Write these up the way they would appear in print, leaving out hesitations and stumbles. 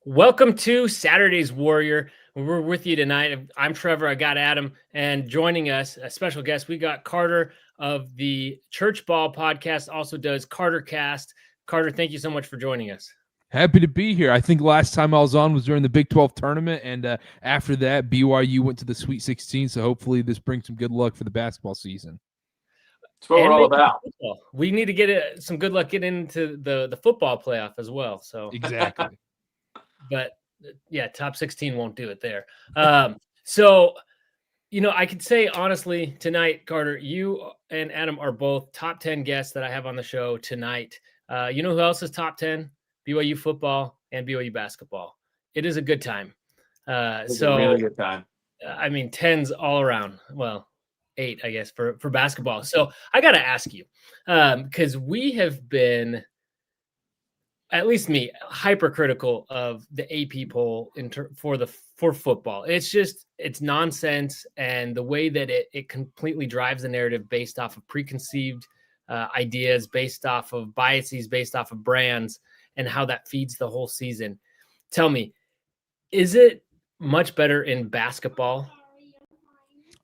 Welcome to Saturday's Warrior. We're with you tonight. I'm Trevor. I got Adam, and joining us, a special guest, we got Karter of the Church Ball podcast, also does Karter Cast. Karter, thank you so much for joining us. Happy to be here. I think last time I was on was during the Big 12 tournament, and after that, BYU went to the Sweet 16, so hopefully this brings some good luck for the basketball season. That's what we're all about. Football. We need to get some good luck getting into the football playoff as well. So Exactly. But yeah, top 16 won't do it there. So, I could say honestly tonight, Karter, you and Adam are both top 10 guests that I have on the show tonight. You know who else is top 10? BYU football and BYU basketball. It is a good time. It's a really good time. 10s all around. Well, 8, I guess, for basketball. So I got to ask you, because we have been, at least me, hypercritical of the AP poll for football. It's nonsense, and the way that it completely drives the narrative based off of preconceived ideas, based off of biases, based off of brands, and how that feeds the whole season. Tell me, is it much better in basketball?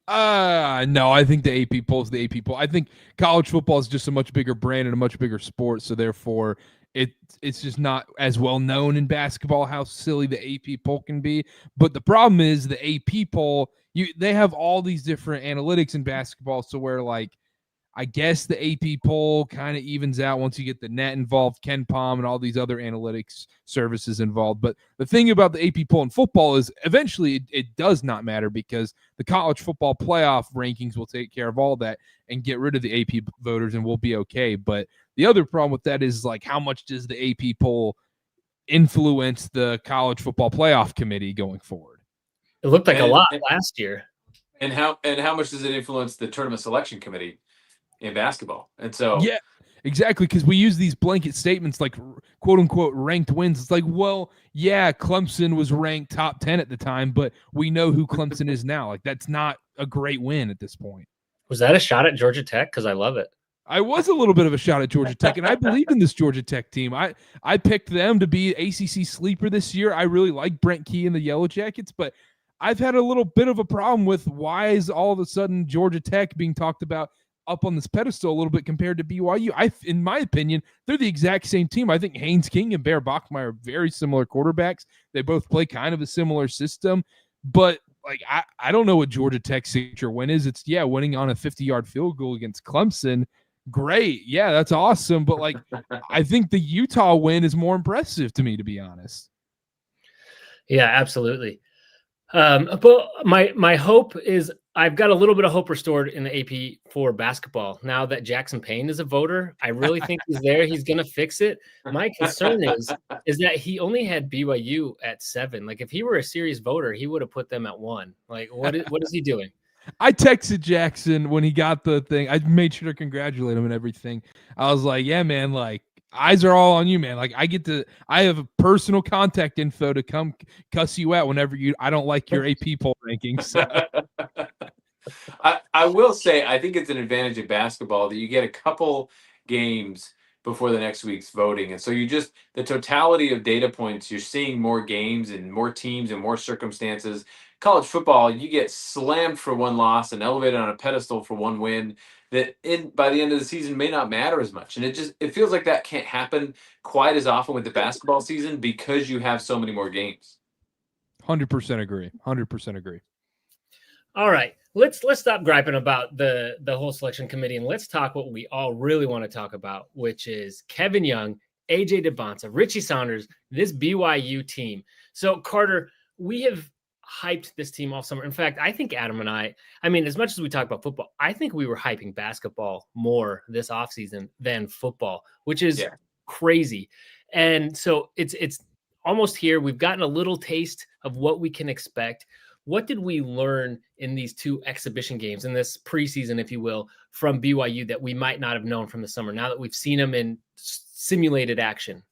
No, I think the AP poll is the AP poll. I think college football is just a much bigger brand and a much bigger sport, so therefore it's just not as well known in basketball how silly the AP poll can be. But the problem is the AP poll, they have all these different analytics in basketball, so where I guess the AP poll kind of evens out once you get the net involved, Ken Palm, and all these other analytics services involved. But the thing about the AP poll in football is eventually it does not matter because the college football playoff rankings will take care of all that and get rid of the AP voters and we'll be okay. But the other problem with that is how much does the AP poll influence the college football playoff committee going forward? It looked like a lot last year. And how much does it influence the tournament selection committee in basketball? And so yeah, exactly, because we use these blanket statements like quote unquote ranked wins. It's like, well, yeah, Clemson was ranked top 10 at the time, but we know who Clemson is now. That's not a great win at this point. Was that a shot at Georgia Tech? Because I love it. I was a little bit of a shot at Georgia Tech, and I believe in this Georgia Tech team. I picked them to be ACC sleeper this year. I really like Brent Key and the Yellow Jackets, but I've had a little bit of a problem with why is all of a sudden Georgia Tech being talked about up on this pedestal a little bit compared to BYU. In my opinion, they're the exact same team. I think Haynes King and Bear Bachmeier are very similar quarterbacks. They both play kind of a similar system, but I don't know what Georgia Tech's signature win is. It's winning on a 50-yard field goal against Clemson. Great. Yeah, that's awesome. But I think the Utah win is more impressive to me, to be honest. Yeah, absolutely. But my hope is I've got a little bit of hope restored in the AP for basketball. Now that Jackson Payne is a voter, I really think he's there. He's going to fix it. My concern is that he only had BYU at 7. If he were a serious voter, he would have put them at 1. What is he doing? I texted Jackson when he got the thing. I made sure to congratulate him and everything. I was like, yeah, man, eyes are all on you, man. I have a personal contact info to come cuss you out whenever I don't like your AP poll rankings. So. I will say, I think it's an advantage in basketball that you get a couple games before the next week's voting. And so the totality of data points, you're seeing more games and more teams and more circumstances. College football, you get slammed for one loss and elevated on a pedestal for one win that by the end of the season may not matter as much. And it feels like that can't happen quite as often with the basketball season because you have so many more games. 100% agree. 100% agree. All right. Let's stop griping about the whole selection committee and let's talk what we all really want to talk about, which is Kevin Young, AJ Dybantsa, Richie Saunders, this BYU team. So Karter, we have hyped this team all summer. In fact, I think Adam and I mean, as much as we talk about football, I think we were hyping basketball more this offseason than football, which is crazy. And so it's almost here. We've gotten a little taste of what we can expect. What did we learn in these 2 exhibition games, in this preseason, if you will, from BYU that we might not have known from the summer now that we've seen them in simulated action?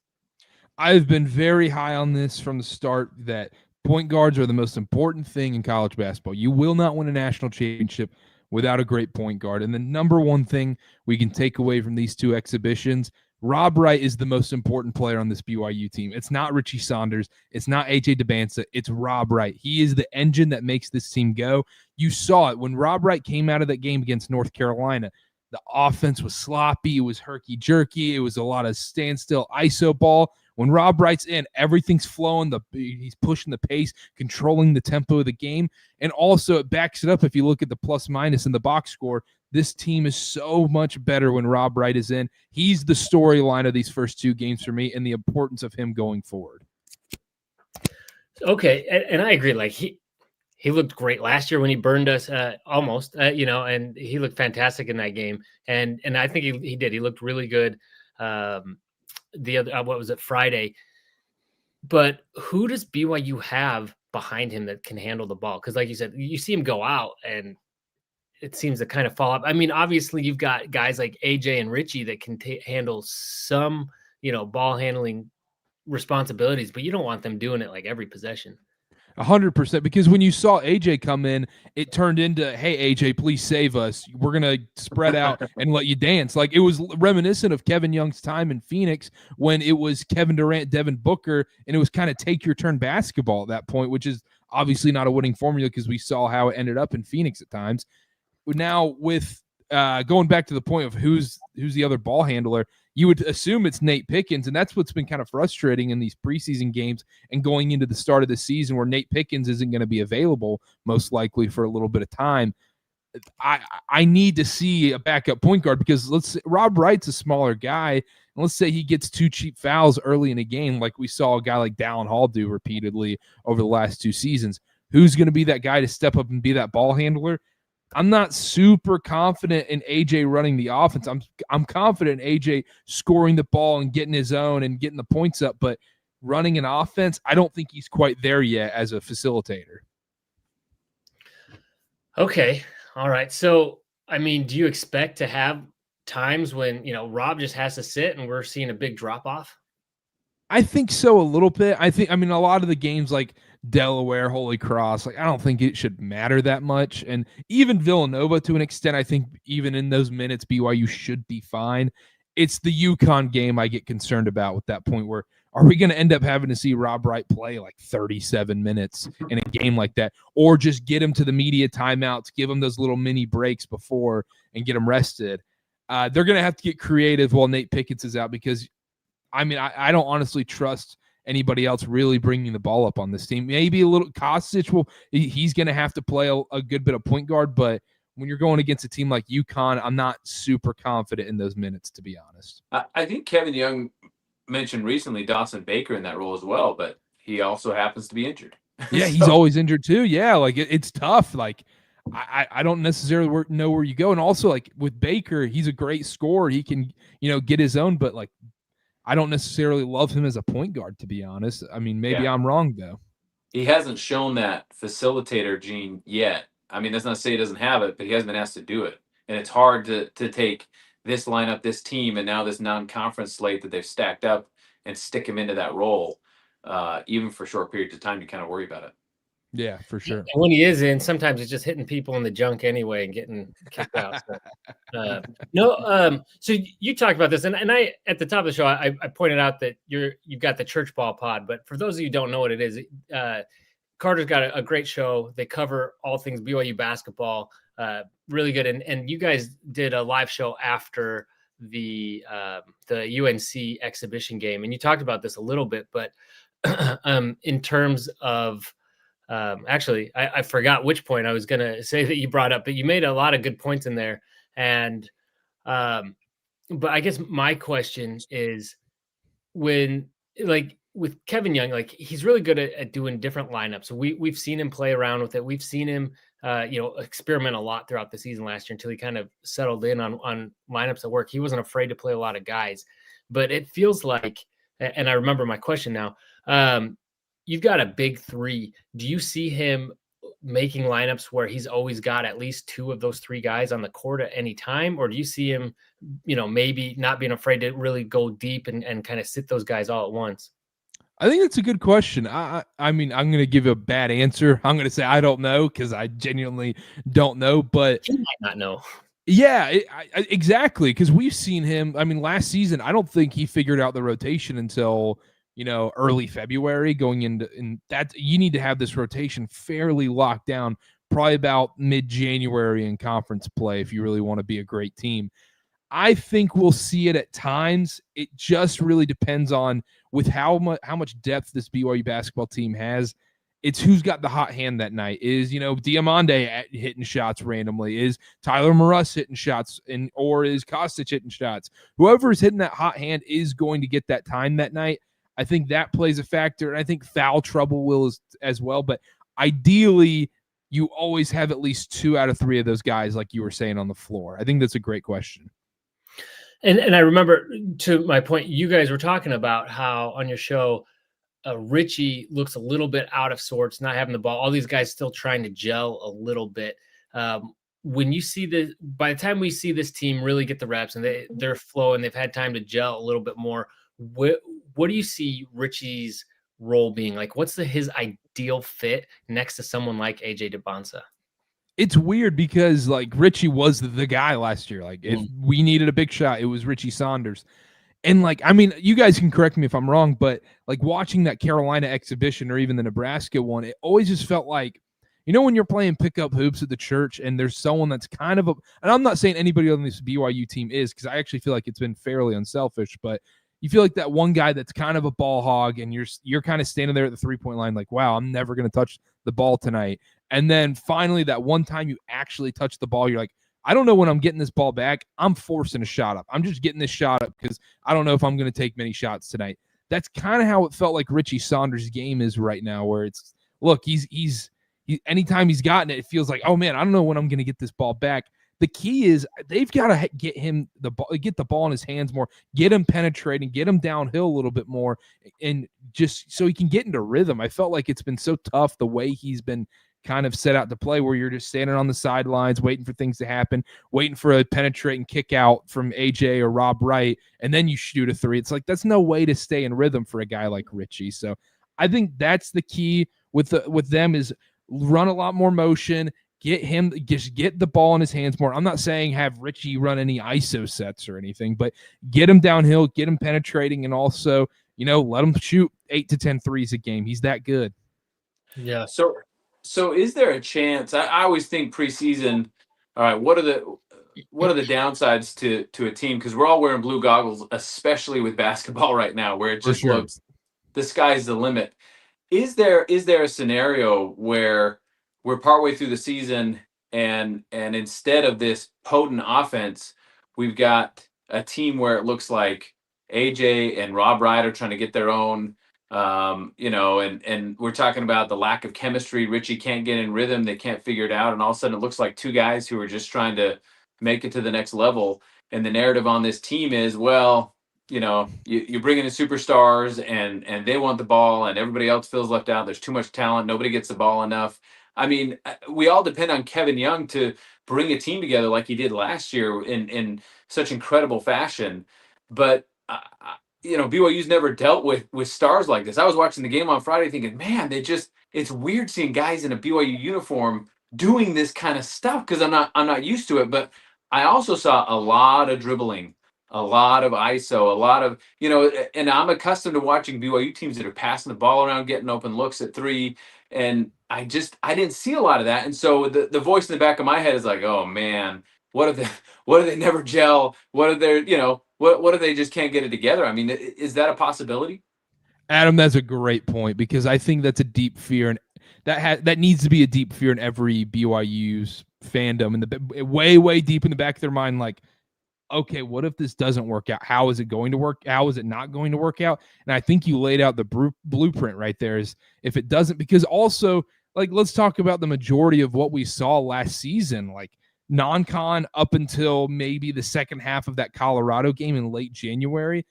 I've been very high on this from the start that point guards are the most important thing in college basketball. You will not win a national championship without a great point guard. And the number one thing we can take away from these 2 exhibitions, Rob Wright is the most important player on this BYU team. It's not Richie Saunders. It's not AJ Dybantsa. It's Rob Wright. He is the engine that makes this team go. You saw it when Rob Wright came out of that game against North Carolina. The offense was sloppy. It was herky-jerky. It was a lot of standstill ISO ball. When Rob Wright's in, everything's flowing. He's pushing the pace, controlling the tempo of the game. And also it backs it up if you look at the plus-minus in the box score. This team is so much better when Rob Wright is in. He's the storyline of these first two games for me and the importance of him going forward. Okay, and I agree. Like he looked great last year when he burned us almost, and he looked fantastic in that game. And I think he did. He looked really good. The other, what was it, Friday? But who does BYU have behind him that can handle the ball? Because like you said, you see him go out and it seems to kind of fall up. I mean, obviously you've got guys like AJ and Richie that can handle some, ball handling responsibilities, but you don't want them doing it like every possession. 100%, because when you saw AJ come in, it turned into, hey, AJ, please save us. We're going to spread out and let you dance. Like, it was reminiscent of Kevin Young's time in Phoenix when it was Kevin Durant, Devin Booker, and it was kind of take your turn basketball at that point, which is obviously not a winning formula because we saw how it ended up in Phoenix at times. Now, with going back to the point of who's the other ball handler, you would assume it's Nate Pickens, and that's what's been kind of frustrating in these preseason games and going into the start of the season where Nate Pickens isn't going to be available most likely for a little bit of time. I need to see a backup point guard because Rob Wright's a smaller guy, and let's say he gets 2 cheap fouls early in a game like we saw a guy like Dallin Hall do repeatedly over the last 2 seasons. Who's going to be that guy to step up and be that ball handler? I'm not super confident in AJ running the offense. I'm confident in AJ scoring the ball and getting his own and getting the points up, but running an offense, I don't think he's quite there yet as a facilitator. Okay. All right. So, I mean, do you expect to have times when, Rob just has to sit and we're seeing a big drop off? I think so a little bit. A lot of the games like Delaware, Holy Cross, I don't think it should matter that much. And even Villanova to an extent, I think even in those minutes, BYU should be fine. It's the UConn game I get concerned about with that point where are we going to end up having to see Rob Wright play like 37 minutes in a game like that, or just get him to the media timeouts, give him those little mini breaks before and get him rested. They're going to have to get creative while Nate Pickens is out because I don't honestly trust anybody else really bringing the ball up on this team. Maybe a little Kostic he's going to have to play a good bit of point guard, but when you're going against a team like UConn, I'm not super confident in those minutes, to be honest. I think Kevin Young mentioned recently Dawson Baker in that role as well, but he also happens to be injured. Yeah, he's always injured too. Yeah, it's tough. I don't necessarily know where you go. And also, with Baker, he's a great scorer. He can, get his own, but I don't necessarily love him as a point guard, to be honest. Maybe I'm wrong, though. He hasn't shown that facilitator gene yet. That's not to say he doesn't have it, but he hasn't been asked to do it. And it's hard to take this lineup, this team, and now this non-conference slate that they've stacked up and stick him into that role, even for short periods of time. You kind of worry about it. Yeah, for sure. And when he is in, sometimes it's just hitting people in the junk anyway and getting kicked out. So you talked about this, and I at the top of the show I pointed out that you've got the Church Ball Pod, but for those of you who don't know what it is, Karter's got a great show. They cover all things BYU basketball, really good. And you guys did a live show after the UNC exhibition game, and you talked about this a little bit, but in terms of actually, I forgot which point I was going to say that you brought up, but you made a lot of good points in there. And, but I guess my question is with Kevin Young, he's really good at doing different lineups. So we've seen him play around with it. We've seen him, experiment a lot throughout the season last year until he kind of settled in on lineups that work. He wasn't afraid to play a lot of guys, but it feels like, and I remember my question now, you've got a big 3. Do you see him making lineups where he's always got at least 2 of those 3 guys on the court at any time? Or do you see him, maybe not being afraid to really go deep and kind of sit those guys all at once? I think that's a good question. I'm going to give a bad answer. I'm going to say I don't know because I genuinely don't know. But you might not know. Yeah, exactly. Because we've seen him. I mean, last season, I don't think he figured out the rotation until early February. Going into and that you need to have this rotation fairly locked down, probably about mid-January in conference play if you really want to be a great team. I think we'll see it at times. It just really depends on with how much depth this BYU basketball team has. It's who's got the hot hand that night. Is Diamande hitting shots randomly? Is Tyler Maruss hitting shots? Or is Kostic hitting shots? Whoever is hitting that hot hand is going to get that time that night. I think that plays a factor, and I think foul trouble will as well. But ideally, you always have at least 2 out of 3 of those guys, like you were saying, on the floor. I think that's a great question. And I remember, to my point, you guys were talking about how on your show, Richie looks a little bit out of sorts, not having the ball. All these guys still trying to gel a little bit. When you see this, by the time we see this team really get the reps and they're flowing, they've had time to gel a little bit more. What do you see Richie's role being? Like, what's his ideal fit next to someone like AJ Dybantsa? It's weird because like Richie was the guy last year. Like if we needed a big shot, it was Richie Saunders. And like, I mean, you guys can correct me if I'm wrong, but like watching that Carolina exhibition or even the Nebraska one, it always just felt like, when you're playing pickup hoops at the church and there's someone that's kind of and I'm not saying anybody on this BYU team is, because I actually feel like it's been fairly unselfish, but you feel like that one guy that's kind of a ball hog and you're kind of standing there at the 3-point line like, wow, I'm never going to touch the ball tonight. And then finally that one time you actually touch the ball, you're like, I don't know when I'm getting this ball back. I'm forcing a shot up. I'm just getting this shot up because I don't know if I'm going to take many shots tonight. That's kind of how it felt like Richie Saunders' game is right now, where it's, look, he's anytime he's gotten it, it feels like, oh man, I don't know when I'm going to get this ball back. The key is they've got to get the ball in his hands more, get him penetrating, get him downhill a little bit more, and just so he can get into rhythm. I felt like it's been so tough the way he's been kind of set out to play, where you're just standing on the sidelines waiting for things to happen, waiting for a penetrating kick out from AJ or Rob Wright, and then you shoot a 3. It's like that's no way to stay in rhythm for a guy like Richie. So I think that's the key with them is run a lot more motion, get the ball in his hands more. I'm not saying have Richie run any ISO sets or anything, but get him downhill, get him penetrating, and also, let him shoot 8 to 10 threes a game. He's that good. Yeah. So is there a chance? I always think preseason. All right, what are the downsides to a team? Because we're all wearing blue goggles, especially with basketball right now, where it just looks the sky's the limit. Is there a scenario where we're partway through the season and instead of this potent offense, we've got a team where it looks like AJ and Rob Wright are trying to get their own, and we're talking about the lack of chemistry. Richie can't get in rhythm. They can't figure it out. And all of a sudden it looks like 2 guys who are just trying to make it to the next level. And the narrative on this team is, well, you bring in the superstars and they want the ball and everybody else feels left out. There's too much talent. Nobody gets the ball enough. I mean, we all depend on Kevin Young to bring a team together like he did last year in such incredible fashion. But, BYU's never dealt with stars like this. I was watching the game on Friday thinking, man, it's weird seeing guys in a BYU uniform doing this kind of stuff because I'm not used to it. But I also saw a lot of dribbling, a lot of ISO, a lot of, and I'm accustomed to watching BYU teams that are passing the ball around, getting open looks at 3. And I didn't see a lot of that. And so the voice in the back of my head is like, oh man, what if they never gel? What if they're, what if they just can't get it together? I mean, is that a possibility? Adam, that's a great point, because I think that's a deep fear, and that needs to be a deep fear in every BYU's fandom, and the way deep in the back of their mind, like, okay, what if this doesn't work out? How is it going to work? How is it not going to work out? And I think you laid out the blueprint right there. Is if it doesn't, because also, like, let's talk about the majority of what we saw last season, like non-con up until maybe the second half of that Colorado game in late January.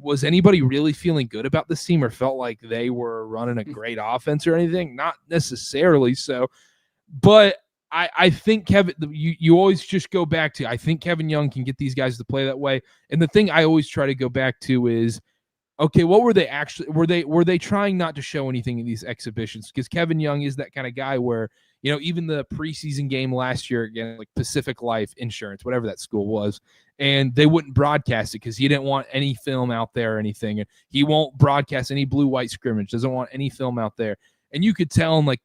Was anybody really feeling good about this team or felt like they were running a great offense or anything? Not necessarily so, but I think Kevin, you always just go back to, I think Kevin Young can get these guys to play that way. And the thing I always try to go back to is, okay, what were they actually, were they trying not to show anything in these exhibitions? Because Kevin Young is that kind of guy where, even the preseason game last year again, like Pacific Life Insurance, whatever that school was, and they wouldn't broadcast it because he didn't want any film out there or anything. And he won't broadcast any blue-white scrimmage, doesn't want any film out there. And you could tell in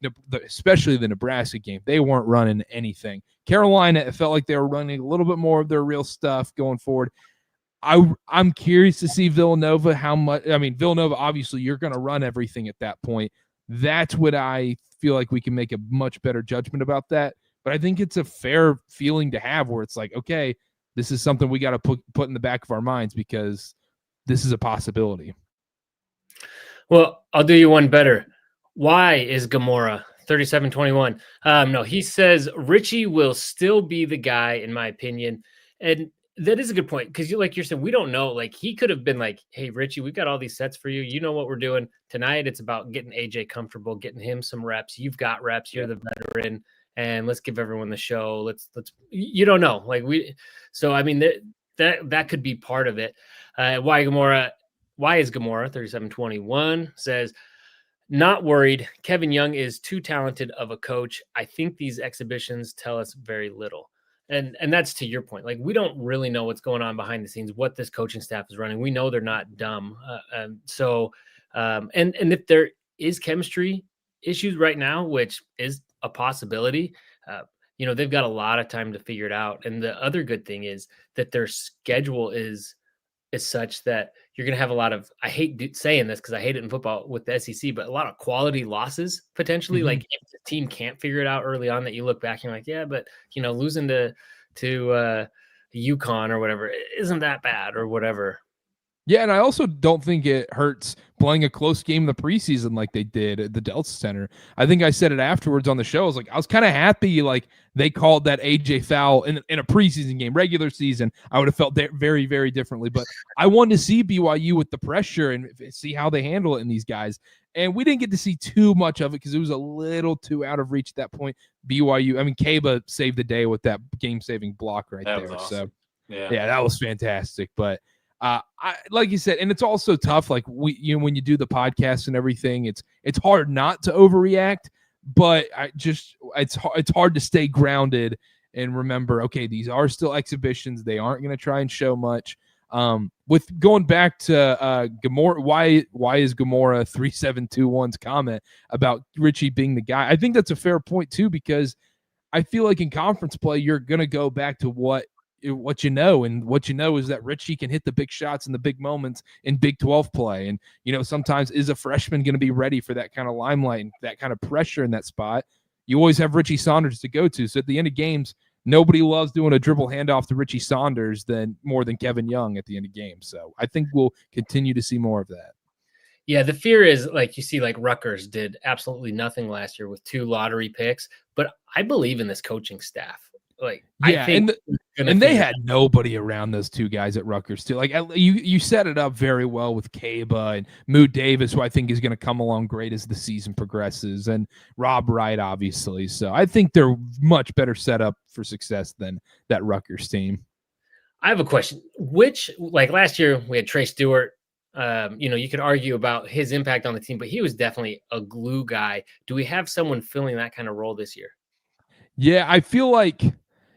especially the Nebraska game, they weren't running anything. Carolina, it felt like they were running a little bit more of their real stuff going forward. I'm curious to see Villanova how much. I mean, Villanova, obviously, you're going to run everything at that point. That's what I feel like we can make a much better judgment about that. But I think it's a fair feeling to have where it's like, okay, this is something we got to put in the back of our minds because this is a possibility. Well, I'll do you one better. Why is Gamora 3721? No, he says Richie will still be the guy, in my opinion. And that is a good point because like you're saying, we don't know. Like he could have been like, hey, Richie, we've got all these sets for you. You know what we're doing tonight. It's about getting AJ comfortable, getting him some reps. You've got reps. You're the veteran. And let's give everyone the show. Let's you don't know. So I mean that could be part of it. Why is Gamora 3721 says, not worried. Kevin Young is too talented of a coach. I think these exhibitions tell us very little. And that's to your point. Like, we don't really know what's going on behind the scenes, what this coaching staff is running. We know they're not dumb. And if there is chemistry issues right now, which is a possibility, they've got a lot of time to figure it out. And the other good thing is that their schedule is such that you're going to have a lot of, I hate saying this because I hate it in football with the SEC, but a lot of quality losses potentially. Mm-hmm. Like if the team can't figure it out early on, that you look back and you're like, yeah, but losing to UConn or whatever isn't that bad or whatever. Yeah, and I also don't think it hurts playing a close game in the preseason like they did at the Delta Center. I think I said it afterwards on the show. I was kind of happy like they called that AJ foul in a preseason game. Regular season, I would have felt very, very differently. But I wanted to see BYU with the pressure and see how they handle it in these guys. And we didn't get to see too much of it because it was a little too out of reach at that point. BYU, I mean, Kaba saved the day with that game-saving block right there. Awesome. So, yeah, that was fantastic. But like you said, and it's also tough. Like when you do the podcast and everything, it's hard not to overreact, but it's hard to stay grounded and remember, okay, these are still exhibitions. They aren't going to try and show much. With going back to Gamora, why is Gamora 3721's comment about Richie being the guy? I think that's a fair point too, because I feel like in conference play, you're going to go back to what you know, and what you know is that Richie can hit the big shots in the big moments in Big 12 play. And, sometimes is a freshman going to be ready for that kind of limelight and that kind of pressure in that spot? You always have Richie Saunders to go to. So at the end of games, nobody loves doing a dribble handoff to Richie Saunders more than Kevin Young at the end of games. So I think we'll continue to see more of that. Yeah, the fear is like you see, like Rutgers did absolutely nothing last year with 2 lottery picks, but I believe in this coaching staff. Like, yeah, I think and they had nobody around those 2 guys at Rutgers too. Like you set it up very well with Kaba and Moot Davis, who I think is going to come along great as the season progresses, and Rob Wright, obviously. So I think they're much better set up for success than that Rutgers team. I have a question. Like last year, we had Trey Stewart. You could argue about his impact on the team, but he was definitely a glue guy. Do we have someone filling that kind of role this year? Yeah, I feel like.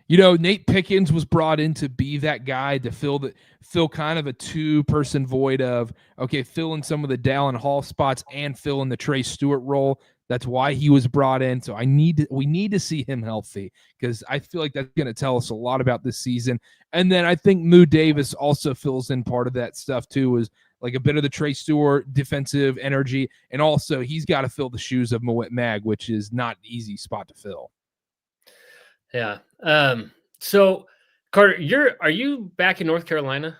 Nate Pickens was brought in to be that guy to fill kind of a 2-person void of, okay, fill in some of the Dallin Hall spots and fill in the Trey Stewart role. That's why he was brought in. So we need to see him healthy, because I feel like that's going to tell us a lot about this season. And then I think Moot Davis also fills in part of that stuff too, is like a bit of the Trey Stewart defensive energy. And also he's got to fill the shoes of Moet Mag, which is not an easy spot to fill. Yeah. So Karter, are you back in North Carolina?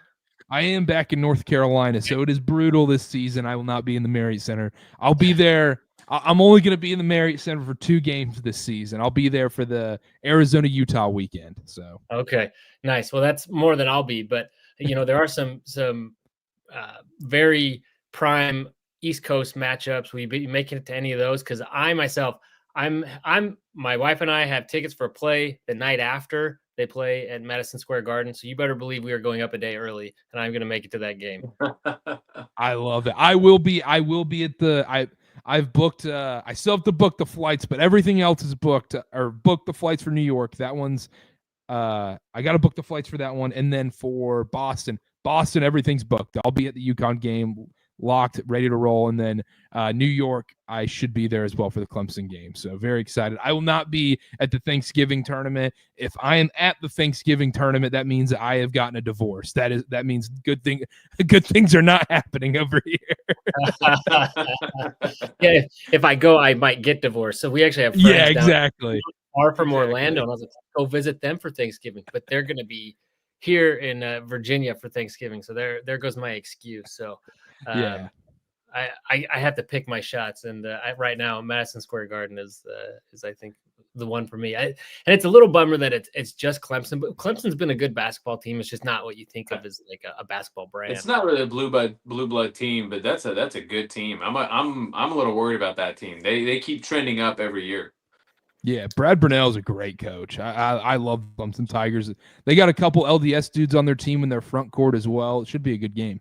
I am back in North Carolina. So it is brutal this season. I will not be in the Marriott Center. I'll be there. I'm only going to be in the Marriott Center for 2 games this season. I'll be there for the Arizona-Utah weekend. So okay, nice. Well, that's more than I'll be, but there are some very prime East Coast matchups. Will you be making it to any of those? Because my wife and I have tickets for a play the night after they play at Madison Square Garden. So you better believe we are going up a day early, and I'm going to make it to that game. I love it. I will be at I've booked. I still have to book the flights, but everything else is booked. Or booked the flights for New York. That one's. I got to book the flights for that one, and then for Boston, everything's booked. I'll be at the UConn game, locked, ready to roll, and then New York, I should be there as well for the Clemson game. So very excited. I will not be at the Thanksgiving tournament. If I am at the Thanksgiving tournament, that means that I have gotten a divorce. That means good things are not happening over here. Yeah, if I go, I might get divorced. So we actually have friends Yeah, exactly. far from Orlando, and I was like, go visit them for Thanksgiving, but they're going to be here in Virginia for Thanksgiving, so there goes my excuse. So Yeah. I have to pick my shots, and right now Madison Square Garden is I think the one for me. And it's a little bummer that it's just Clemson, but Clemson's been a good basketball team. It's just not what you think of as like a basketball brand. It's not really a blue blood team, but that's a good team. I'm a little worried about that team. They keep trending up every year. Yeah, Brad Burnell is a great coach. I love Clemson Tigers. They got a couple LDS dudes on their team in their front court as well. It should be a good game.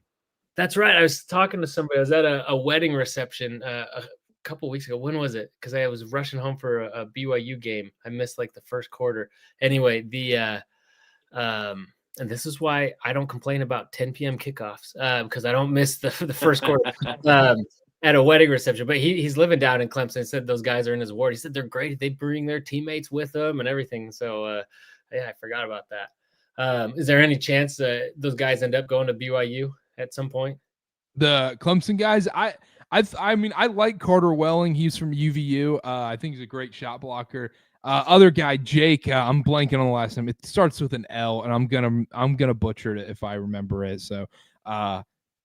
That's right. I was talking to somebody. I was at a wedding reception a couple weeks ago. When was it? Because I was rushing home for a BYU game. I missed like the first quarter. Anyway, and this is why I don't complain about 10 p.m. kickoffs because I don't miss the first quarter. At a wedding reception, but he's living down in Clemson. He said those guys are in his ward. He said they're great. They bring their teammates with them and everything. So yeah, I forgot about that. Is there any chance those guys end up going to BYU at some point? The Clemson guys, I mean, I like Carter Welling. He's from UVU. I think he's a great shot blocker. Other guy, Jake, I'm blanking on the last name. It starts with an L, and I'm gonna butcher it if I remember it. So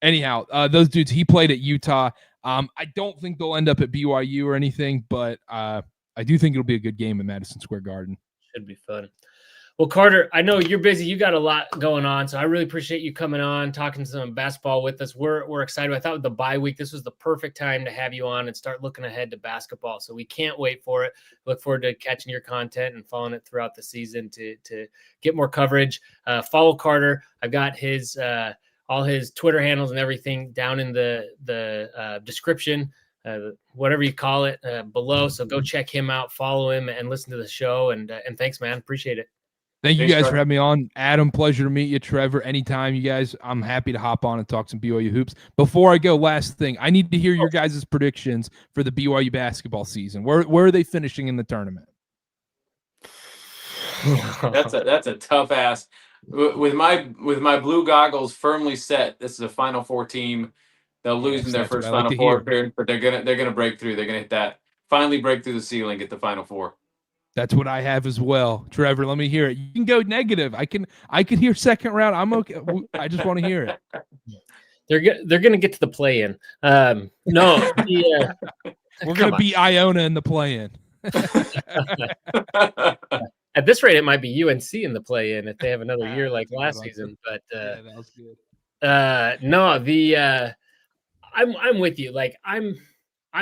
anyhow, those dudes, he played at Utah. I don't think they'll end up at BYU or anything, but I do think it'll be a good game in Madison Square Garden. Should be fun. Well, Carter, I know you're busy. You got a lot going on, so I really appreciate you coming on, talking some basketball with us. We're excited. I thought with the bye week, this was the perfect time to have you on and start looking ahead to basketball. So we can't wait for it. Look forward to catching your content and following it throughout the season to get more coverage. Follow Carter. I've got his all his Twitter handles and everything down in the description, whatever you call it, below. So go check him out, follow him, and listen to the show. And thanks, man. Appreciate it. Thanks, you guys, Trevor, for having me on. Adam, pleasure to meet you. Trevor, anytime, you guys. I'm happy to hop on and talk some BYU hoops. Before I go, last thing, I need to hear your guys' predictions for the BYU basketball season. Where are they finishing in the tournament? That's a tough ask. With my blue goggles firmly set, this is a Final Four team. They'll lose in their first Final Four appearance, but they're gonna break through. They're gonna hit that, finally break through the ceiling, get the Final Four. That's what I have as well. Trevor, let me hear it. You can go negative. I can hear second round. I'm okay. I just want to hear it. They're gonna get to the play-in. No, we're gonna beat Iona in the play-in. At this rate, it might be UNC in the play-in if they have another year like last season. But yeah, that was good. No, I'm with you. Like I'm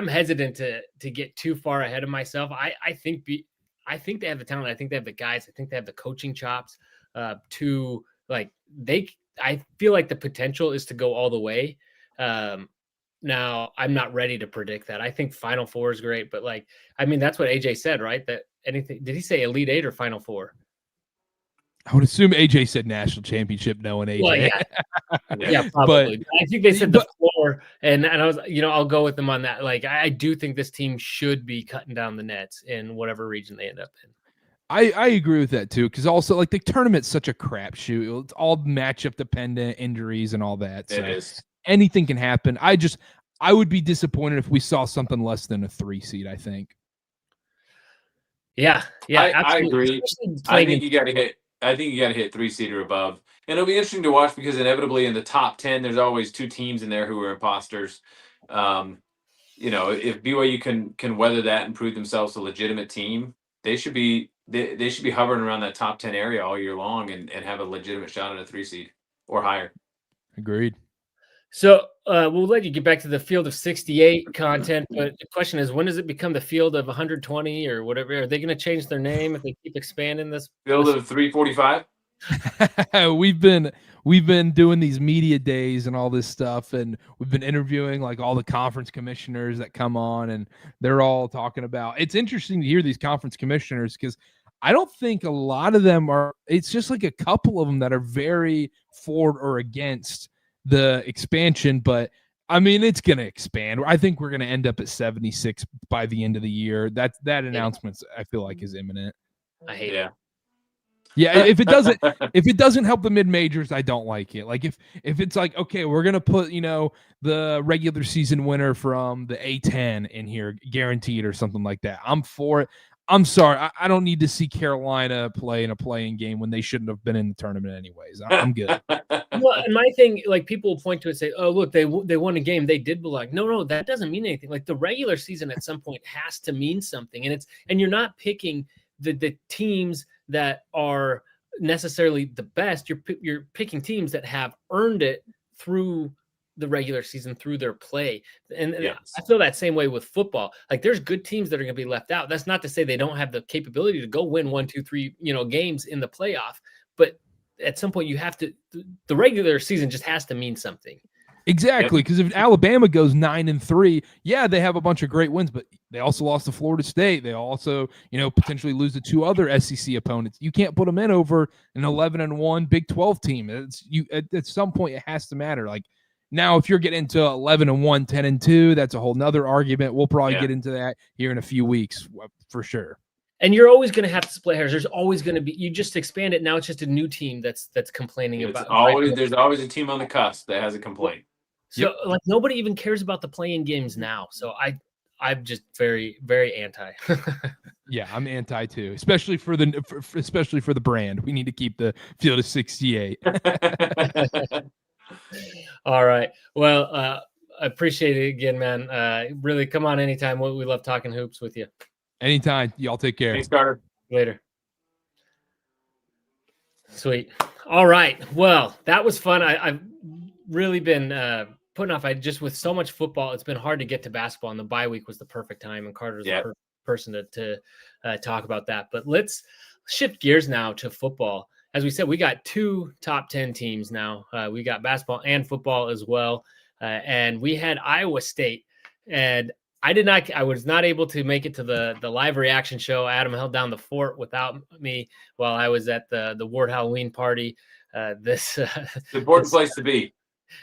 hesitant to get too far ahead of myself. I think they have the talent. I think they have the guys. I think they have the coaching chops to like I feel like the potential is to go all the way. Now I'm not ready to predict that. I think Final Four is great, but like, I mean, that's what AJ said, right? That anything, did he say Elite Eight or Final Four? I would assume AJ said national championship, knowing AJ. Well, yeah, probably. But I think they said the floor, and I was, I'll go with them on that. Like, I do think this team should be cutting down the nets in whatever region they end up in. I agree with that too, because also like the tournament's such a crapshoot. It's all matchup dependent, injuries and all that. So it is. Anything can happen. I would be disappointed if we saw something less than a 3 seed, I think. Yeah, I agree. I think you got to hit 3 seed or above, and it'll be interesting to watch because inevitably in the top 10, there's always 2 teams in there who are imposters. If BYU can weather that and prove themselves a legitimate team, they should be hovering around that top 10 area all year long and have a legitimate shot at a 3 seed or higher. Agreed. So we'll let you get back to the field of 68 content, but the question is, when does it become the field of 120 or whatever? Are they going to change their name if they keep expanding this? Field of 345? we've been doing these media days and all this stuff, and we've been interviewing like all the conference commissioners that come on, and they're all talking about. It's interesting to hear these conference commissioners because I don't think a lot of them are. It's just like a couple of them that are very for or against the expansion, but I mean, it's going to expand. I think we're going to end up at 76 by the end of the year. That announcement, I feel like, is imminent. I hate it. Yeah, if it doesn't help the mid majors, I don't like it. Like if it's like, okay, we're gonna put the regular season winner from the A10 in here guaranteed or something like that, I'm for it. I'm sorry, I don't need to see Carolina play in a playing game when they shouldn't have been in the tournament anyways. I'm good. Well, and my thing, like people will point to it and say, "Oh, look, they won a game, they did belong." No, that doesn't mean anything. Like the regular season at some point has to mean something, and you're not picking the teams that are necessarily the best. You're picking teams that have earned it through the regular season, through their play. And Yes. I feel that same way with football. Like there's good teams that are going to be left out. That's not to say they don't have the capability to go win 1, 2, 3, games in the playoff, but at some point you have to, the regular season just has to mean something. Exactly, because if Alabama goes 9-3, yeah, they have a bunch of great wins, but they also lost to Florida State. They also, potentially lose to 2 other SEC opponents. You can't put them in over an 11-1 Big 12 team. At some point it has to matter. Like now, if you're getting into 11-1, 10-2, that's a whole nother argument. We'll probably get into that here in a few weeks for sure. And you're always going to have to split hairs. There's always going to be. You just expand it. Now it's just a new team that's complaining about. There's always a team on the cusp that has a complaint. So like nobody even cares about the playing games now. So I'm just very, very anti. Yeah, I'm anti too, especially for the brand. We need to keep the field of 68. All right. Well, I appreciate it again, man. Really, come on anytime. We love talking hoops with you. Anytime. Y'all take care. Thanks, Karter. Later. Sweet. All right. Well, that was fun. I've really been putting off. Just with so much football, it's been hard to get to basketball, and the bye week was the perfect time. And Karter's the perfect person to talk about that. But let's shift gears now to football. As we said, we got 2 top 10 teams now. We got basketball and football as well. And we had Iowa State, and I was not able to make it to the live reaction show. Adam held down the fort without me while I was at the Ward Halloween party. It's an important place to be.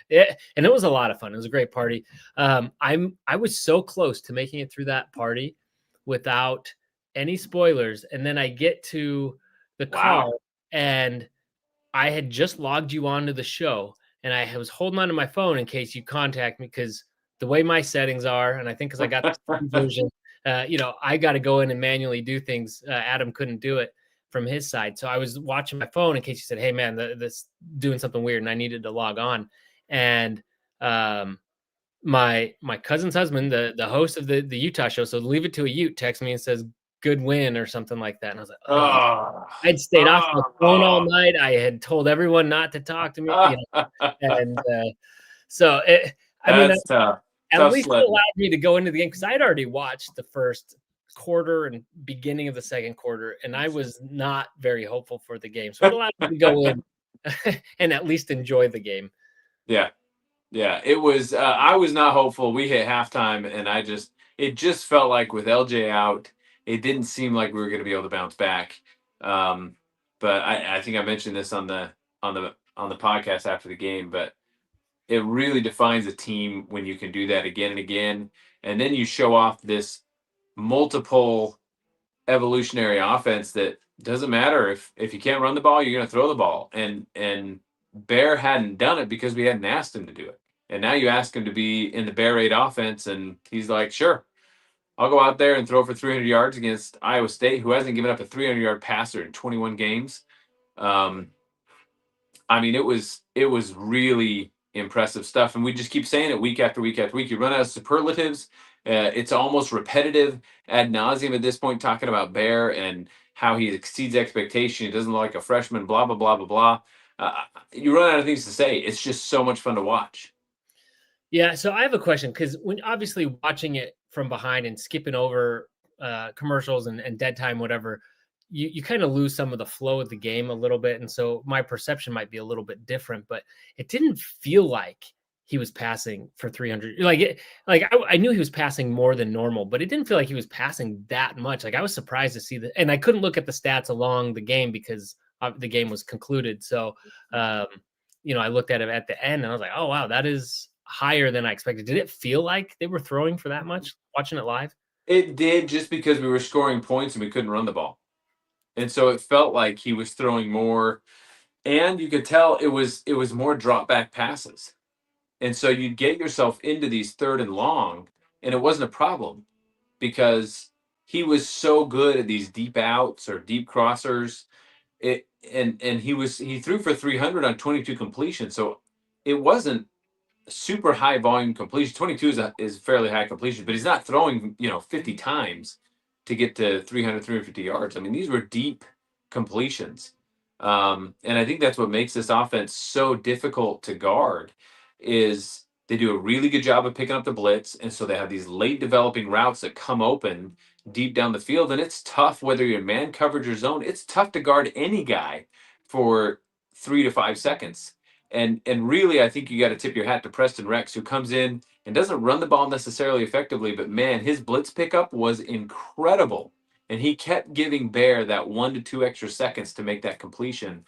And it was a lot of fun. It was a great party. I was so close to making it through that party without any spoilers. And then I get to the car, and I had just logged you onto the show, and I was holding onto my phone in case you contact me, because the way my settings are, and I think because I got the version, I got to go in and manually do things. Adam couldn't do it from his side. So I was watching my phone in case you said, "Hey man, this doing something weird," and I needed to log on. And my cousin's husband, the host of the Utah show, so Leave It to a Ute, texts me and says, "Good win," or something like that. And I was like, I'd stayed off my phone all night. I had told everyone not to talk to me. And so That's tough. At least it allowed me to go into the game, because I'd already watched the first quarter and beginning of the second quarter, and I was not very hopeful for the game. So it allowed me to go in and at least enjoy the game. Yeah. It was. I was not hopeful. We hit halftime, and it just felt like with LJ out, it didn't seem like we were going to be able to bounce back. But I think I mentioned this on the podcast after the game, but it really defines a team when you can do that again and again, and then you show off this multiple evolutionary offense that doesn't matter if you can't run the ball, you're going to throw the ball. And Bear hadn't done it because we hadn't asked him to do it. And now you ask him to be in the Bear Raid offense, and he's like, sure, I'll go out there and throw for 300 yards against Iowa State, who hasn't given up a 300-yard passer in 21 games. I mean, it was really impressive stuff. And we just keep saying it week after week after week. You run out of superlatives. It's almost repetitive ad nauseum at this point, talking about Bear and how he exceeds expectation. He doesn't look like a freshman, blah, blah, blah, blah, blah. You run out of things to say. It's just so much fun to watch. Yeah, so I have a question, because when obviously watching it from behind and skipping over commercials and dead time, whatever, you kind of lose some of the flow of the game a little bit. And so my perception might be a little bit different, but it didn't feel like he was passing for 300. I knew he was passing more than normal, but it didn't feel like he was passing that much. Like I was surprised to see that. And I couldn't look at the stats along the game because the game was concluded. So, I looked at it at the end and I was like, oh, wow, that is higher than I expected. Did it feel like they were throwing for that much watching it live? It did, just because we were scoring points and we couldn't run the ball. And so it felt like he was throwing more, and you could tell it was more drop back passes. And so you'd get yourself into these 3rd and long, and it wasn't a problem because he was so good at these deep outs or deep crossers. He threw for 300 on 22 completions. So it wasn't super high volume completion. 22 is fairly high completion, but he's not throwing 50 times to get to 300, 350 yards. I mean, these were deep completions. And I think that's what makes this offense so difficult to guard is they do a really good job of picking up the blitz. And so they have these late developing routes that come open deep down the field. And it's tough, whether you're in man coverage or zone, it's tough to guard any guy for 3 to 5 seconds. And really, I think you got to tip your hat to Preston Rex, who comes in and doesn't run the ball necessarily effectively, but man, his blitz pickup was incredible. And he kept giving Bear that 1 to 2 extra seconds to make that completion.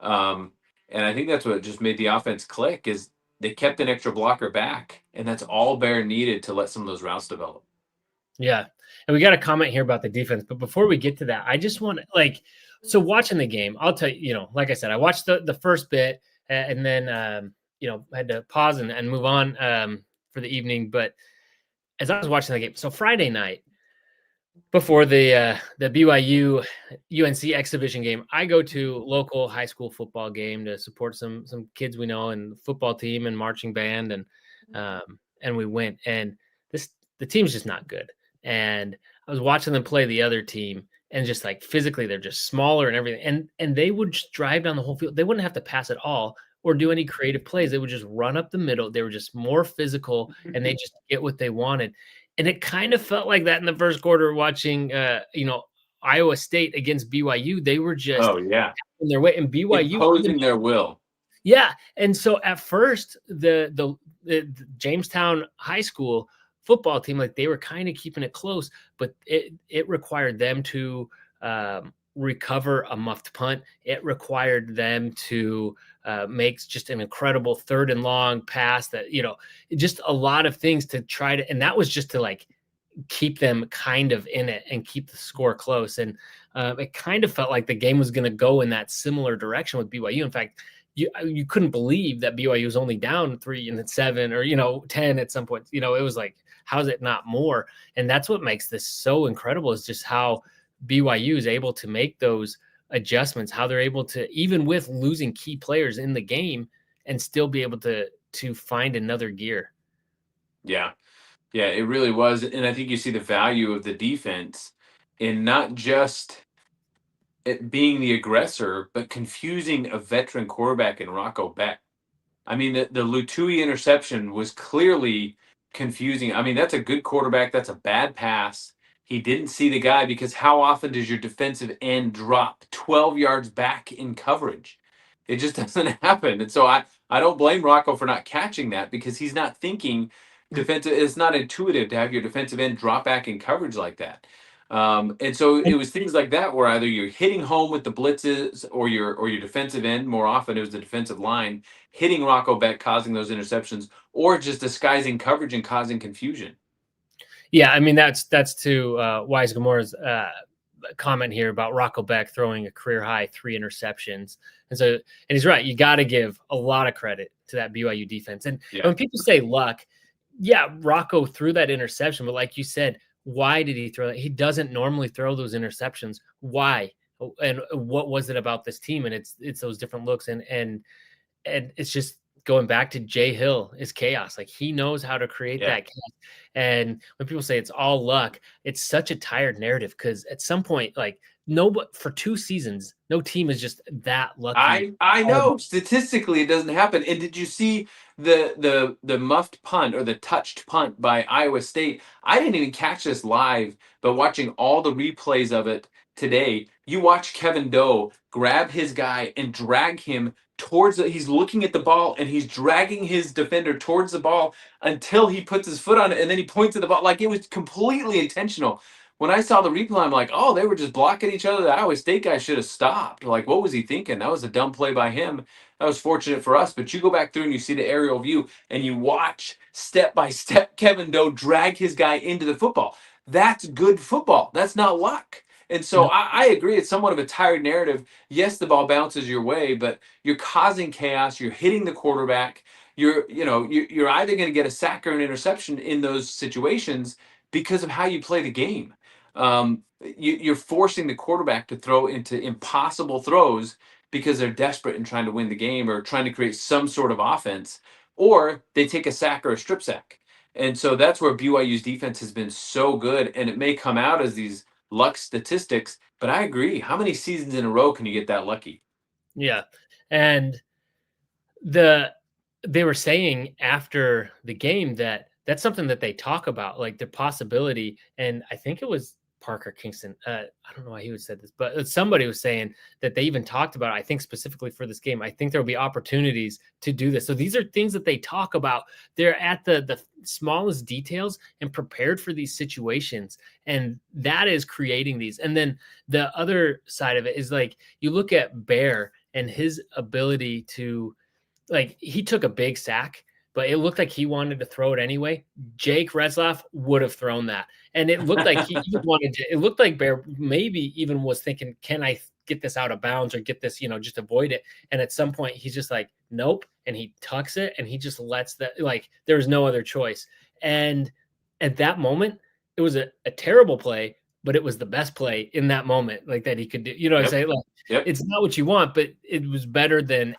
And I think that's what just made the offense click, is they kept an extra blocker back, and that's all Bear needed to let some of those routes develop. Yeah. And we got a comment here about the defense, but before we get to that, I just want to so watching the game, I'll tell you, like I said, I watched the first bit and then, had to pause and move on for the evening. But as I was watching the game, so Friday night before the BYU UNC exhibition game, I go to local high school football game to support some kids we know and the football team and marching band, and we went, and the team's just not good. And I was watching them play the other team, and just like physically, they're just smaller and everything. And they would just drive down the whole field. They wouldn't have to pass at all or do any creative plays. They would just run up the middle. They were just more physical, and they just get what they wanted. And it kind of felt like that in the first quarter watching, Iowa State against BYU. They were just in their way, and BYU imposing their will. Yeah. And so at first, the Jamestown High School football team, like they were kind of keeping it close, but it required them to recover a muffed punt. It required them to make just an incredible 3rd and long pass that, just a lot of things to try to, and that was just to like keep them kind of in it and keep the score close. And it kind of felt like the game was going to go in that similar direction with BYU. In fact, you couldn't believe that BYU was only down 3 and then 7 or 10 at some point. It was like, how is it not more? And that's what makes this so incredible, is just how BYU is able to make those adjustments, how they're able to, even with losing key players in the game, and still be able to find another gear. Yeah, it really was. And I think you see the value of the defense in not just it being the aggressor, but confusing a veteran quarterback in Rocco Beck. I mean, the Lutui interception was clearly confusing. I mean, that's a good quarterback. That's a bad pass. He didn't see the guy, because how often does your defensive end drop 12 yards back in coverage? It just doesn't happen. And so I don't blame Rocco for not catching that, because he's not thinking defensive. It's not intuitive to have your defensive end drop back in coverage like that. And so it was things like that where either you're hitting home with the blitzes or your defensive end. More often it was the defensive line hitting Rocco Beck, causing those interceptions, or just disguising coverage and causing confusion. Yeah, I mean, that's to Wise Gamora's comment here about Rocco Beck throwing a career high 3 interceptions. And he's right. You got to give a lot of credit to that BYU defense. And when people say luck, Rocco threw that interception, but like you said, why did he throw that? He doesn't normally throw those interceptions. Why? And what was it about this team? And it's those different looks, and it's just going back to Jay Hill is chaos. Like, he knows how to create that chaos. And when people say it's all luck, it's such a tired narrative, because at some point, like, for 2 seasons, no team is just that lucky. I know statistically it doesn't happen. And did you see the muffed punt or the touched punt by Iowa State? I didn't even catch this live, but watching all the replays of it today, you watch Kevin Doe grab his guy and drag him towards he's looking at the ball and he's dragging his defender towards the ball until he puts his foot on it and then he points at the ball. Like, it was completely intentional. When I saw the replay, I'm like, oh, they were just blocking each other. The Iowa State guy should have stopped. Like, what was he thinking? That was a dumb play by him. That was fortunate for us. But you go back through and you see the aerial view and you watch step by step Kevin Doe drag his guy into the football. That's good football. That's not luck. And so I agree. It's somewhat of a tired narrative. Yes, the ball bounces your way, but you're causing chaos. You're hitting the quarterback. You're either going to get a sack or an interception in those situations because of how you play the game. You're forcing the quarterback to throw into impossible throws because they're desperate and trying to win the game or trying to create some sort of offense, or they take a sack or a strip sack. And so that's where BYU's defense has been so good. And it may come out as these luck statistics, but I agree. How many seasons in a row can you get that lucky? Yeah. And they were saying after the game that that's something that they talk about, like the possibility. And I think it was Parker Kingston. I don't know why he would say this, but somebody was saying that they even talked about, I think specifically for this game, I think there'll be opportunities to do this. So these are things that they talk about. They're at the smallest details and prepared for these situations. And that is creating these. And then the other side of it is like, you look at Bear and his ability to, like, he took a big sack, but it looked like he wanted to throw it anyway. Jake Retzlaff would have thrown that. And it looked like he wanted to, it looked like Bear maybe even was thinking, can I get this out of bounds or get this, just avoid it? And at some point he's just like, nope. And he tucks it and he just lets that, like, there's no other choice. And at that moment, it was a terrible play, but it was the best play in that moment, like that he could do. You know what I'm saying? Like, it's not what you want, but it was better than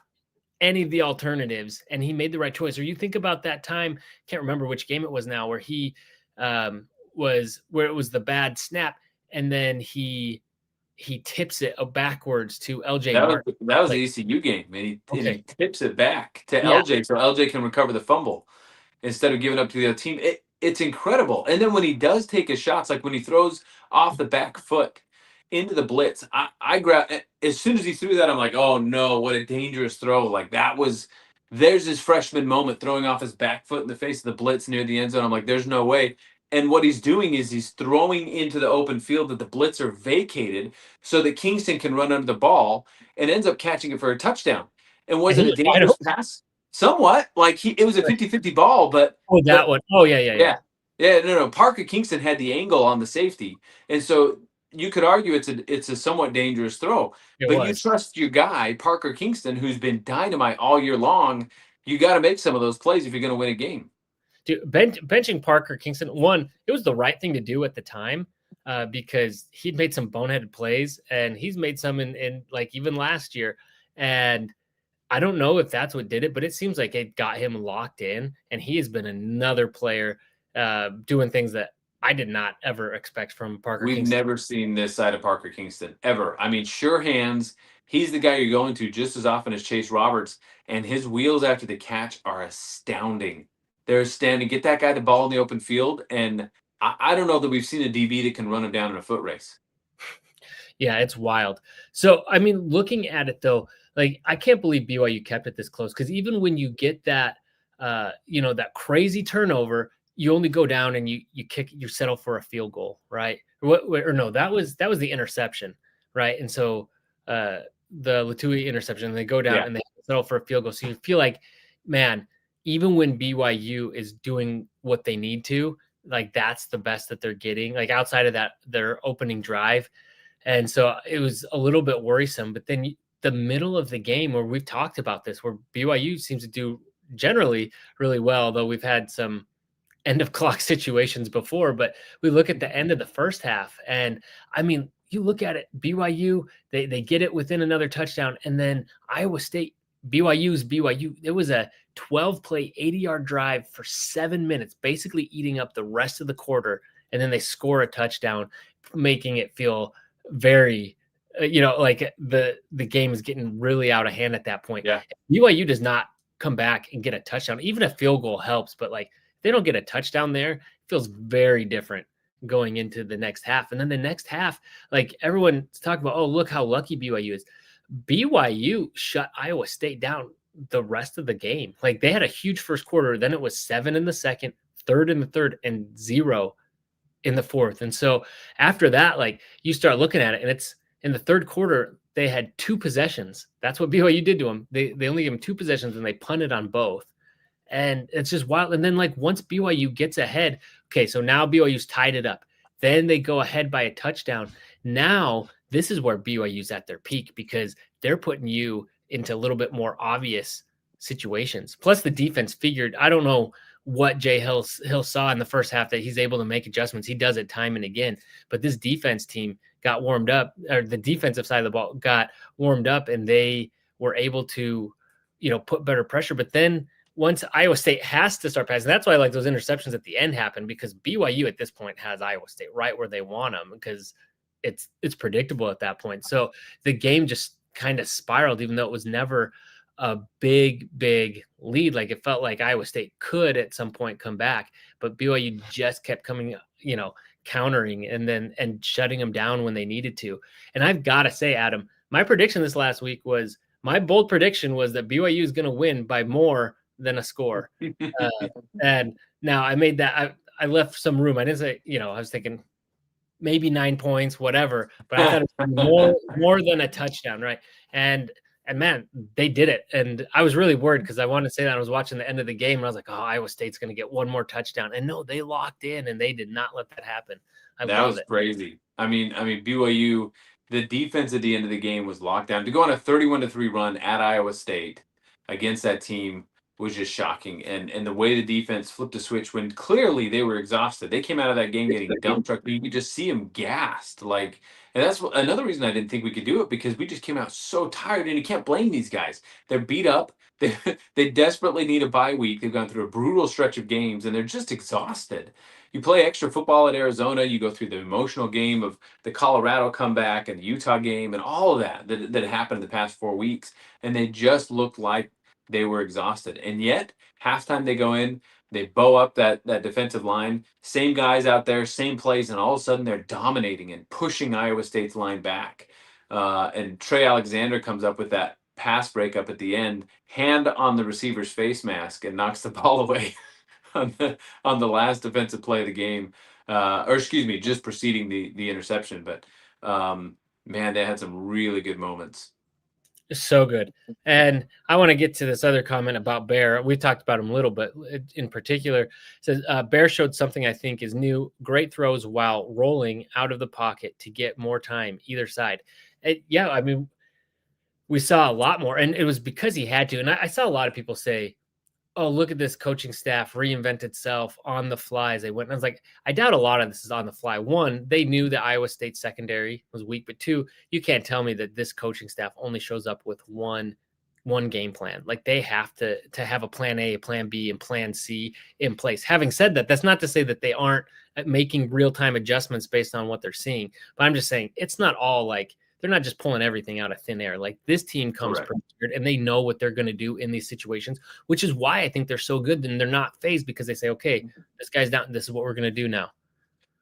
any of the alternatives, and he made the right choice. Or you think about that time, can't remember which game it was now, where he it was the bad snap, and then he tips it backwards to LJ Martin. That was the ECU game, and he tips it back to LJ so LJ can recover the fumble instead of giving up to the other team. It's incredible. And then when he does take his shots, like when he throws off the back foot into the blitz, I grab, as soon as he threw that, I'm like, oh no, what a dangerous throw. Like, there's his freshman moment, throwing off his back foot in the face of the blitz near the end zone. I'm like, there's no way. And what he's doing is he's throwing into the open field that the blitzer vacated so that Kingston can run under the ball and ends up catching it for a touchdown. And was it a dangerous pass? Somewhat. Like, it was a 50-50 ball, but that one. Oh, yeah. No. Parker Kingston had the angle on the safety. And so you could argue it's a somewhat dangerous throw, but you trust your guy, Parker Kingston, who's been dynamite all year long. You got to make some of those plays if you're going to win a game. Dude, benching Parker Kingston, it was the right thing to do at the time because he'd made some boneheaded plays, and he's made some in like even last year. And I don't know if that's what did it, but it seems like it got him locked in, and he has been another player doing things that I did not ever expect from Parker Kingston. We've never seen this side of Parker Kingston, ever. I mean, sure hands. He's the guy you're going to just as often as Chase Roberts, and his wheels after the catch are astounding. They're standing. Get that guy the ball in the open field, and I don't know that we've seen a DB that can run him down in a foot race. Yeah, it's wild. So, I mean, looking at it, though, like, I can't believe BYU kept it this close, because even when you get that, that crazy turnover, you only go down and you settle for a field goal, right? Or no, that was the interception, right? And so the Latui interception, they go down and they settle for a field goal. So you feel like, man, even when BYU is doing what they need to, like, that's the best that they're getting, like, outside of that, their opening drive. And so it was a little bit worrisome. But then the middle of the game, where we've talked about this, where BYU seems to do generally really well, though we've had some end of clock situations before, but we look at the end of the first half, and I mean, you look at it, BYU, they get it within another touchdown, and then Iowa State, BYU's BYU, it was a 12-play, 80-yard drive for 7 minutes, basically eating up the rest of the quarter, and then they score a touchdown, making it feel very, like the game is getting really out of hand at that point. Yeah. BYU does not come back and get a touchdown. Even a field goal helps, but like, they don't get a touchdown there, it feels very different. going into the next half. And then the next half, like everyone's talking about, oh, look how lucky BYU is. BYU shut Iowa State down the rest of the game. Like they had a huge first quarter. Then it was 7 in the second, 3rd in the third, and 0 in the fourth. And so after that, like you start looking at it, and it's in the third quarter, they had 2 possessions. That's what BYU did to them. They only gave them 2 possessions, and they punted on both. And it's just wild. And then like once BYU gets ahead, okay, so now BYU's tied it up. Then they go ahead by a touchdown. Now this is where BYU's at their peak because they're putting you into a little bit more obvious situations. Plus the defense figured, I don't know what Jay Hill saw in the first half that he's able to make adjustments. He does it time and again. But this defense team got warmed up, or the defensive side of the ball got warmed up, and they were able to, put better pressure. But then once Iowa State has to start passing, that's why like those interceptions at the end happen, because BYU at this point has Iowa State right where they want them because it's predictable at that point. So the game just kind of spiraled, even though it was never a big lead. Like it felt like Iowa State could at some point come back, but BYU just kept coming, countering and shutting them down when they needed to. And I've got to say, Adam, my prediction this last week was, my bold prediction was that BYU is going to win by more than a score. And now I made that, I left some room. I didn't say, I was thinking maybe 9 points, whatever, but I thought it was more than a touchdown. Right. And man, they did it. And I was really worried because I wanted to say that I was watching the end of the game and I was like, oh, Iowa State's going to get one more touchdown. And no, they locked in and they did not let that happen. That was crazy. I mean, BYU, the defense at the end of the game was locked down. To go on a 31-3 run at Iowa State against that team was just shocking. And the way the defense flipped a switch when clearly they were exhausted. They came out of that game getting dump trucked, but you could just see them gassed. Like, and that's another reason I didn't think we could do it, because we just came out so tired. And you can't blame these guys. They're beat up. They desperately need a bye week. They've gone through a brutal stretch of games, and they're just exhausted. You play extra football at Arizona, you go through the emotional game of the Colorado comeback and the Utah game and all of that happened in the past 4 weeks, and they just looked like they were exhausted. And yet, halftime they go in, they bow up that defensive line, same guys out there, same plays, and all of a sudden they're dominating and pushing Iowa State's line back. And Trey Alexander comes up with that pass breakup at the end, hand on the receiver's face mask, and knocks the ball away on the last defensive play of the game, just preceding the interception. But man, they had some really good moments. So good. And I want to get to this other comment about Bear. We talked about him a little, but in particular, it says Bear showed something I think is new. Great throws while rolling out of the pocket to get more time either side. Yeah, I mean, we saw a lot more, and it was because he had to. And I saw a lot of people say, oh, look at this coaching staff reinvent itself on the fly as they went. And I was like, I doubt a lot of this is on the fly. One, they knew the Iowa State secondary was weak, but two, you can't tell me that this coaching staff only shows up with one game plan. Like they have to have a plan A, a plan B, and plan C in place. Having said that, that's not to say that they aren't making real-time adjustments based on what they're seeing. But I'm just saying it's not all like, they're not just pulling everything out of thin air. Like this team comes prepared and they know what they're going to do in these situations, which is why I think they're so good. And they're not phased because they say, okay, this guy's down. This is what we're going to do now.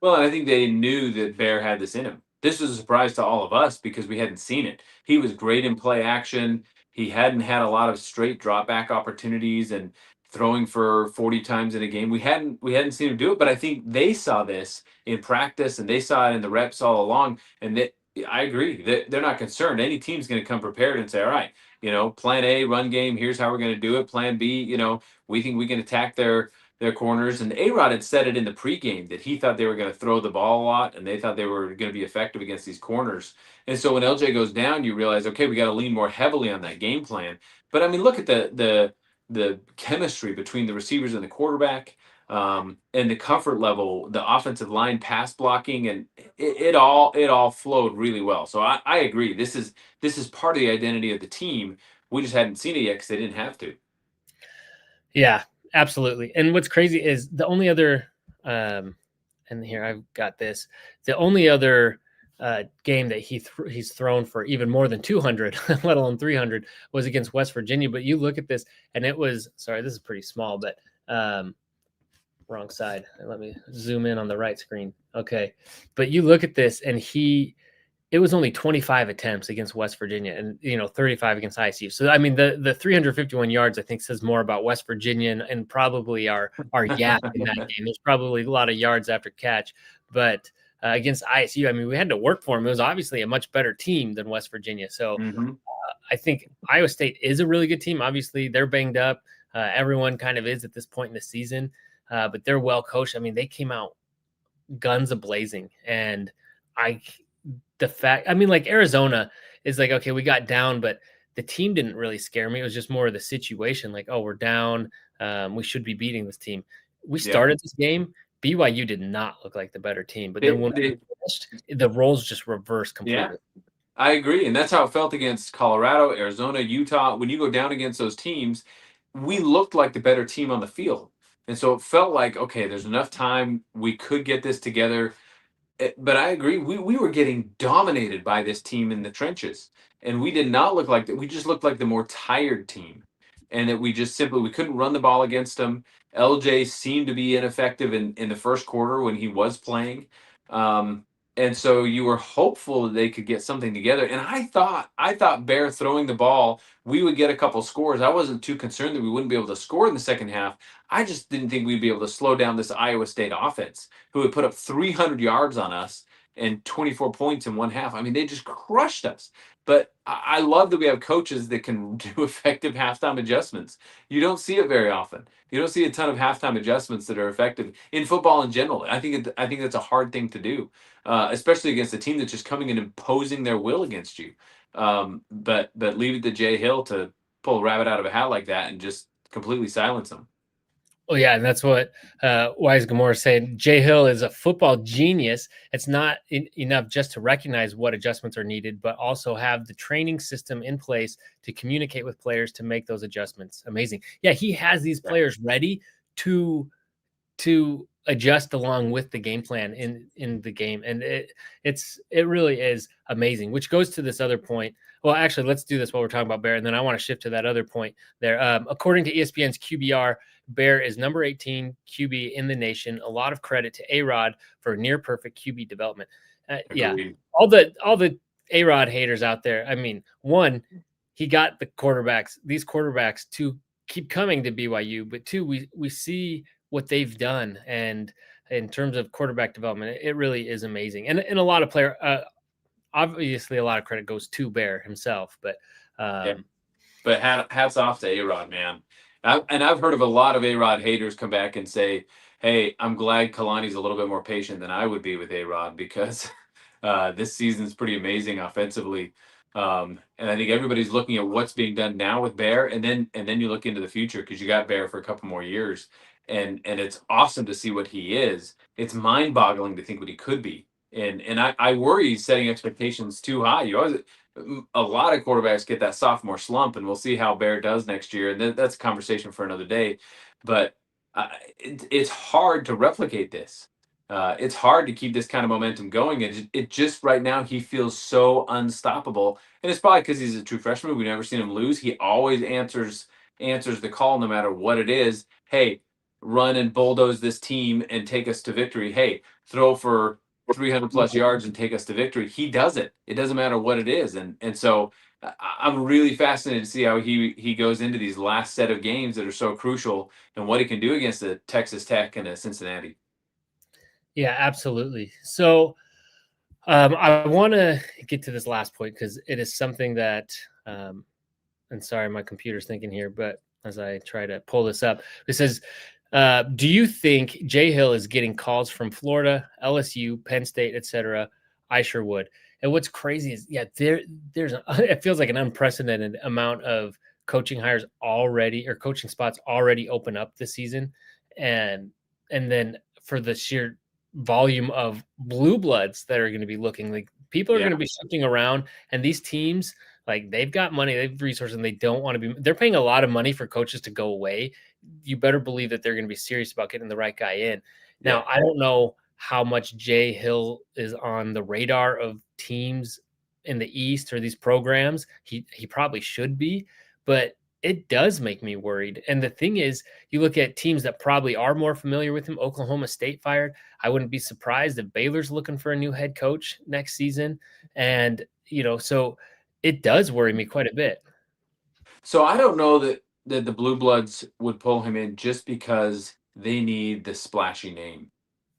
Well, and I think they knew that Bear had this in him. This was a surprise to all of us because we hadn't seen it. He was great in play action. He hadn't had a lot of straight drop back opportunities and throwing for 40 times in a game. We hadn't seen him do it, but I think they saw this in practice and they saw it in the reps all along. And I agree. They're not concerned. Any team's going to come prepared and say, all right, plan A, run game, here's how we're going to do it. Plan B, we think we can attack their corners. And A-Rod had said it in the pregame that he thought they were going to throw the ball a lot and they thought they were going to be effective against these corners. And so when LJ goes down, you realize, okay, we got to lean more heavily on that game plan. But I mean, look at the chemistry between the receivers and the quarterback. And the comfort level, the offensive line pass blocking, and it all flowed really well. So I agree. This is part of the identity of the team. We just hadn't seen it yet because they didn't have to. Yeah, absolutely. And what's crazy is the only other, and here I've got this, the only other game that he's thrown for even more than 200, let alone 300, was against West Virginia. But you look at this, and it was, sorry, this is pretty small, but wrong side. Let me zoom in on the right screen. Okay. But you look at this, and it was only 25 attempts against West Virginia and, 35 against ISU. So, I mean, the 351 yards, I think, says more about West Virginia and probably our YAP in that game. There's probably a lot of yards after catch. But against ISU, I mean, we had to work for them. It was obviously a much better team than West Virginia. So I think Iowa State is a really good team. Obviously, they're banged up. Everyone kind of is at this point in the season. But they're well coached. I mean, they came out guns a-blazing. And like Arizona is like, okay, we got down, but the team didn't really scare me. It was just more of the situation. Like, oh, we're down. We should be beating this team. We started this game. BYU did not look like the better team, but then when we finished, the roles just reversed completely. Yeah, I agree. And that's how it felt against Colorado, Arizona, Utah. When you go down against those teams, we looked like the better team on the field. And so it felt like, okay, there's enough time. We could get this together. But I agree. We were getting dominated by this team in the trenches. And we did not look like that. We just looked like the more tired team. And that we couldn't run the ball against them. LJ seemed to be ineffective in the first quarter when he was playing. And so you were hopeful that they could get something together. And I thought Bear throwing the ball, we would get a couple scores. I wasn't too concerned that we wouldn't be able to score in the second half. I just didn't think we'd be able to slow down this Iowa State offense, who would put up 300 yards on us and 24 points in one half. I mean, they just crushed us. But I love that we have coaches that can do effective halftime adjustments. You don't see it very often. You don't see a ton of halftime adjustments that are effective in football in general. I think that's a hard thing to do, especially against a team that's just coming and imposing their will against you. But leave it to Jay Hill to pull a rabbit out of a hat like that and just completely silence them. Oh, yeah, and that's what Wise Gamora is saying. Jay Hill is a football genius. It's not enough just to recognize what adjustments are needed, but also have the training system in place to communicate with players to make those adjustments. Amazing. Yeah, he has these players ready to adjust along with the game plan in the game, and it really is amazing. Which goes to this other point. Well, actually, let's do this while we're talking about Bear, and then I want to shift to that other point there. According to ESPN's QBR, Bear is number 18 QB in the nation. A lot of credit to A-Rod for near perfect QB development. Yeah, all the A-Rod haters out there. I mean, one, he got these quarterbacks to keep coming to BYU, but two, we see what they've done, and in terms of quarterback development, it really is amazing. And a lot of obviously a lot of credit goes to Bear himself, but But hats off to A-Rod, man. I've heard of a lot of A-Rod haters come back and say, hey, I'm glad Kalani's a little bit more patient than I would be with A-Rod, because this season's pretty amazing offensively. And I think everybody's looking at what's being done now with Bear, and then you look into the future, because you got Bear for a couple more years, and it's awesome to see what he is. It's mind-boggling to think what he could be. And I worry he's setting expectations too high. A lot of quarterbacks get that sophomore slump, and we'll see how Bear does next year. And that's a conversation for another day. But it's hard to replicate this. It's hard to keep this kind of momentum going. And it just right now, he feels so unstoppable. And it's probably because he's a true freshman. We've never seen him lose. He always answers the call no matter what it is. Hey, run and bulldoze this team and take us to victory. Hey, throw for 300 plus yards and take us to victory. He does it. It doesn't matter what it is. And so I'm really fascinated to see how he goes into these last set of games that are so crucial, and what he can do against a Texas Tech and a Cincinnati. Yeah, absolutely. So I want to get to this last point, because it is something that, and sorry, my computer's thinking here, but as I try to pull this up, it says, do you think Jay Hill is getting calls from Florida, LSU, Penn State, etc.? I sure would. And what's crazy is, it feels like an unprecedented amount of coaching hires already, or coaching spots already open up this season. And then for the sheer volume of blue bloods that are going to be looking, like, people are going to be shifting around, and these teams, like, they've got money, they have resources, and they don't want to be, they're paying a lot of money for coaches to go away. You better believe that they're going to be serious about getting the right guy in. Now, I don't know how much Jay Hill is on the radar of teams in the East or these programs. He probably should be, but it does make me worried. And the thing is, you look at teams that probably are more familiar with him. Oklahoma State fired. I wouldn't be surprised if Baylor's looking for a new head coach next season. And, so it does worry me quite a bit. So I don't know that the Blue Bloods would pull him in just because they need the splashy name.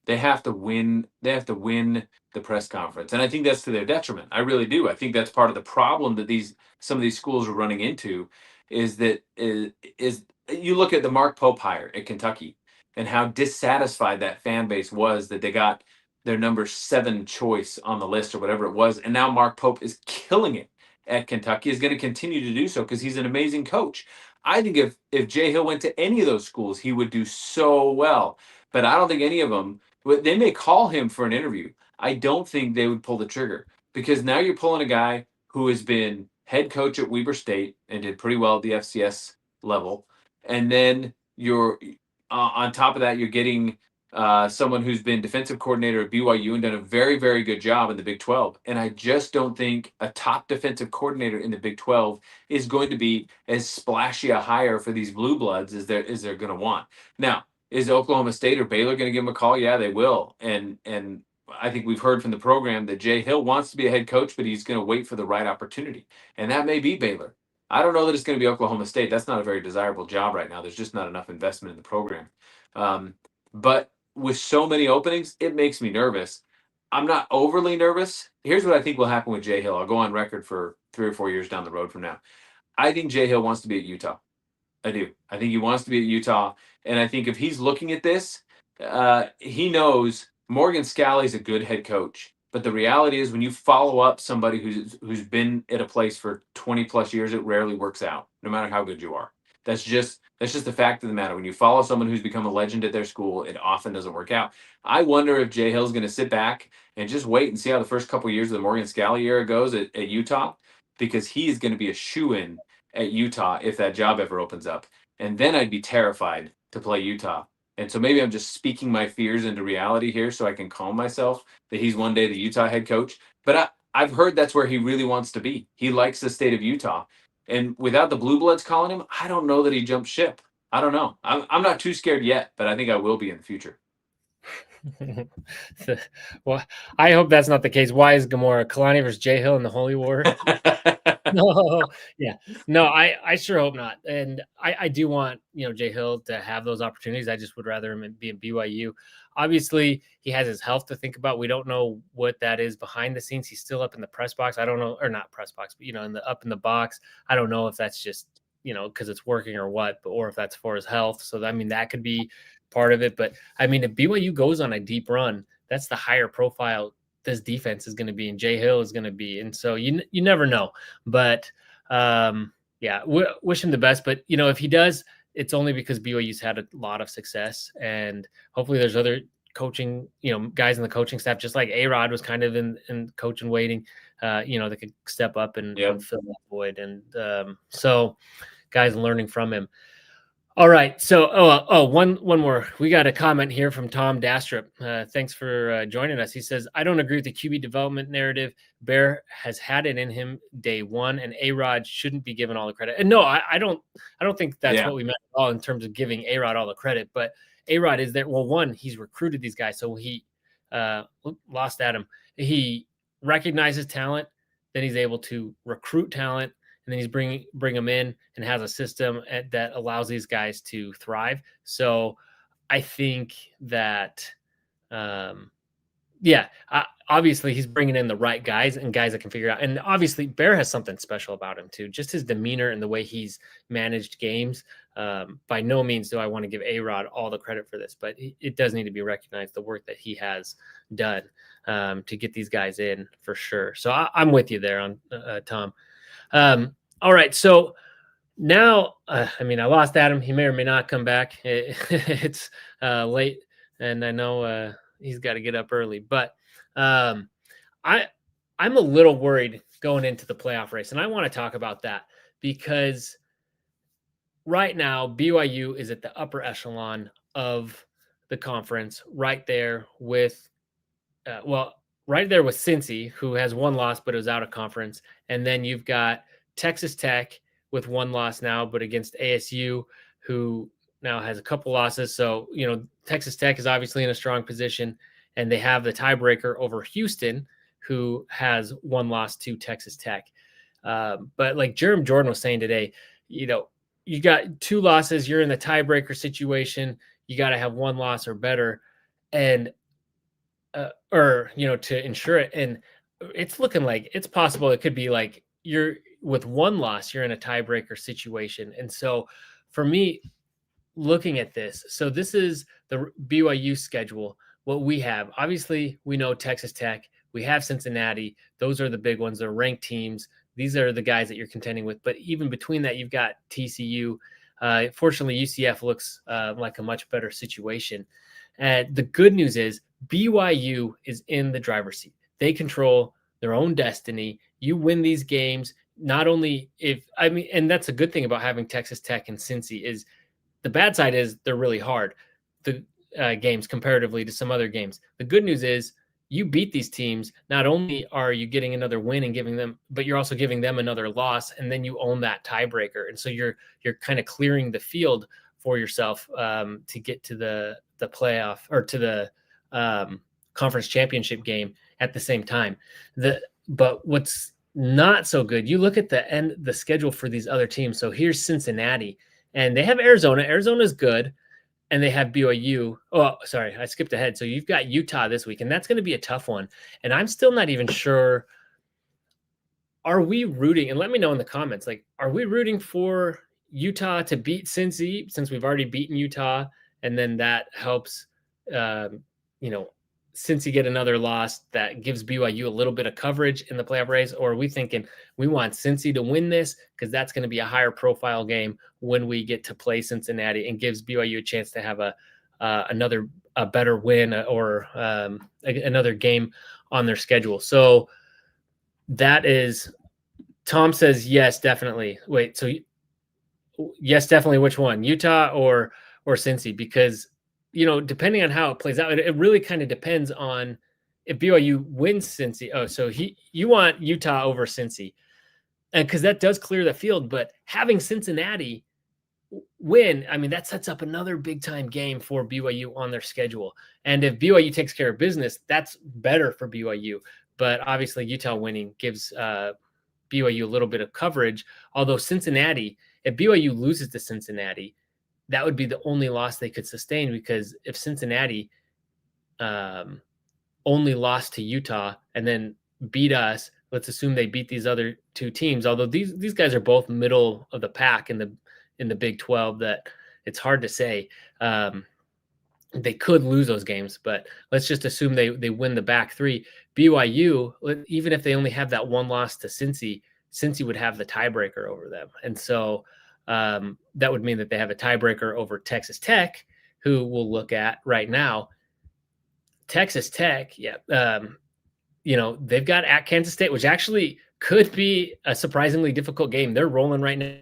They have to win. They have to win the press conference, and I think that's to their detriment. I really do. I think that's part of the problem that some of these schools are running into, is that is you look at the Mark Pope hire at Kentucky and how dissatisfied that fan base was that they got their number 7 choice on the list or whatever it was, and now Mark Pope is killing it at Kentucky, is going to continue to do so because he's an amazing coach. I think if Jay Hill went to any of those schools, he would do so well. But I don't think any of them. They may call him for an interview. I don't think they would pull the trigger because now you're pulling a guy who has been head coach at Weber State and did pretty well at the FCS level, and then you're on top of that, you're getting someone who's been defensive coordinator at BYU and done a very, very good job in the Big 12. And I just don't think a top defensive coordinator in the Big 12 is going to be as splashy a hire for these blue bloods as they're going to want. Now, is Oklahoma State or Baylor going to give him a call? Yeah, they will. And I think we've heard from the program that Jay Hill wants to be a head coach, but he's going to wait for the right opportunity. And that may be Baylor. I don't know that it's going to be Oklahoma State. That's not a very desirable job right now. There's just not enough investment in the program. But with so many openings, it makes me nervous. I'm not overly nervous. Here's what I think will happen with Jay Hill. I'll go on record for 3 or 4 years down the road from now. I think Jay Hill wants to be at Utah. I do. I think he wants to be at Utah. And I think if he's looking at this, he knows Morgan Scalley's a good head coach. But the reality is when you follow up somebody who's been at a place for 20 plus years, it rarely works out, no matter how good you are. That's just the fact of the matter. When you follow someone who's become a legend at their school, it often doesn't work out. I wonder if Jay Hill's going to sit back and just wait and see how the first couple of years of the Morgan Scalley era goes at Utah, because he is going to be a shoo-in at Utah if that job ever opens up. And then I'd be terrified to play Utah. And so maybe I'm just speaking my fears into reality here so I can calm myself that he's one day the Utah head coach. But I've heard that's where he really wants to be. He likes the state of Utah. And without the Blue Bloods calling him, I don't know that he jumped ship. I don't know. I'm not too scared yet, but I think I will be in the future. Well, I hope that's not the case. Why is Gamora? Kalani versus Jay Hill in the Holy War? No, yeah, no, I sure hope not. And I do want, Jay Hill to have those opportunities. I just would rather him be in BYU. Obviously, he has his health to think about. We don't know what that is behind the scenes. He's still up in the press box. I don't know, or not press box, but up in the box. I don't know if that's just because it's working or what, or if that's for his health. So that could be part of it. But if BYU goes on a deep run, that's the higher profile this defense is going to be, and Jay Hill is going to be. And so you never know, but wish him the best. But if he does, it's only because BYU's had a lot of success, and hopefully there's other coaching, guys in the coaching staff, just like A-Rod was kind of in coach and waiting, that could step up and fill that void. And so guys learning from him. All right. So, one more. We got a comment here from Tom Dastrup. Thanks for joining us. He says, I don't agree with the QB development narrative. Bear has had it in him day one, and A-Rod shouldn't be given all the credit. And no, I don't think that's what we meant at all in terms of giving A-Rod all the credit. But A-Rod is there. Well, one, he's recruited these guys. So he lost Adam. He recognizes talent. Then he's able to recruit talent. And then he's bring them in and has a system that allows these guys to thrive. So I think that, obviously he's bringing in the right guys and guys that can figure it out. And obviously Bear has something special about him too. Just his demeanor and the way he's managed games. By no means do I want to give A-Rod all the credit for this, but it does need to be recognized, the work that he has done to get these guys in for sure. So I'm with you there on Tom. All right. So now, I lost Adam. He may or may not come back. It's late, and I know he's got to get up early. But I'm a little worried going into the playoff race, and I want to talk about that because right now BYU is at the upper echelon of the conference, right there with Cincy, who has one loss but is out of conference, and then you've got Texas Tech, with one loss now, but against ASU, who now has a couple losses. So, Texas Tech is obviously in a strong position, and they have the tiebreaker over Houston, who has one loss to Texas Tech. But like Jerem Jordan was saying today, you got two losses, you're in the tiebreaker situation. You got to have one loss or better, and to ensure it. And it's looking like it's possible. It could be like you're with one loss, you're in a tiebreaker situation. And so for me, looking at this, so this is the BYU schedule. What we have, obviously, we know Texas Tech, we have Cincinnati. Those are the big ones. They're ranked teams. These are the guys that you're contending with. But even between that, you've got TCU. Fortunately, UCF looks like a much better situation. And the good news is BYU is in the driver's seat. They control their own destiny. You win these games, not only and that's a good thing about having Texas Tech and Cincy. Is the bad side is they're really hard, the games comparatively to some other games. The good news is you beat these teams. Not only are you getting another win and giving them, but you're also giving them another loss, and then you own that tiebreaker. And so you're kind of clearing the field for yourself to get to the playoff or to the conference championship game at the same time. But what's not so good, you look at the schedule for these other teams. So here's Cincinnati, and they have Arizona. Arizona's good. And they have BYU. Oh, sorry, I skipped ahead. So you've got Utah this week, and that's going to be a tough one. And I'm still not even sure. Are we rooting? And let me know in the comments. Like, are we rooting for Utah to beat Cincy since we've already beaten Utah, and then that helps, Cincy get another loss that gives BYU a little bit of coverage in the playoff race? Or are we thinking we want Cincy to win this because that's going to be a higher profile game when we get to play Cincinnati, and gives BYU a chance to have a better win or another game on their schedule? So that is, Tom says yes, definitely. Wait, so yes, definitely. Which one, Utah or Cincy? Because depending on how it plays out, it really kind of depends on if BYU wins Cincy. Oh, so you want Utah over Cincy, and because that does clear the field. But having Cincinnati win, that sets up another big time game for BYU on their schedule. And if BYU takes care of business, that's better for BYU. But obviously, Utah winning gives BYU a little bit of coverage. Although Cincinnati, if BYU loses to Cincinnati, that would be the only loss they could sustain, because if Cincinnati only lost to Utah and then beat us, let's assume they beat these other two teams, although these guys are both middle of the pack in the Big 12, that it's hard to say. They could lose those games, but let's just assume they win the back three. BYU, even if they only have that one loss to Cincy would have the tiebreaker over them. And so that would mean that they have a tiebreaker over Texas Tech, who we'll look at right now. Texas Tech, they've got at Kansas State, which actually could be a surprisingly difficult game. They're rolling right now.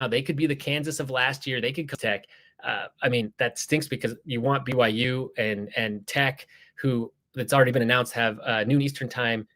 They could be the Kansas of last year. They could come Tech. That stinks because you want BYU and Tech, who that's already been announced, have noon Eastern time,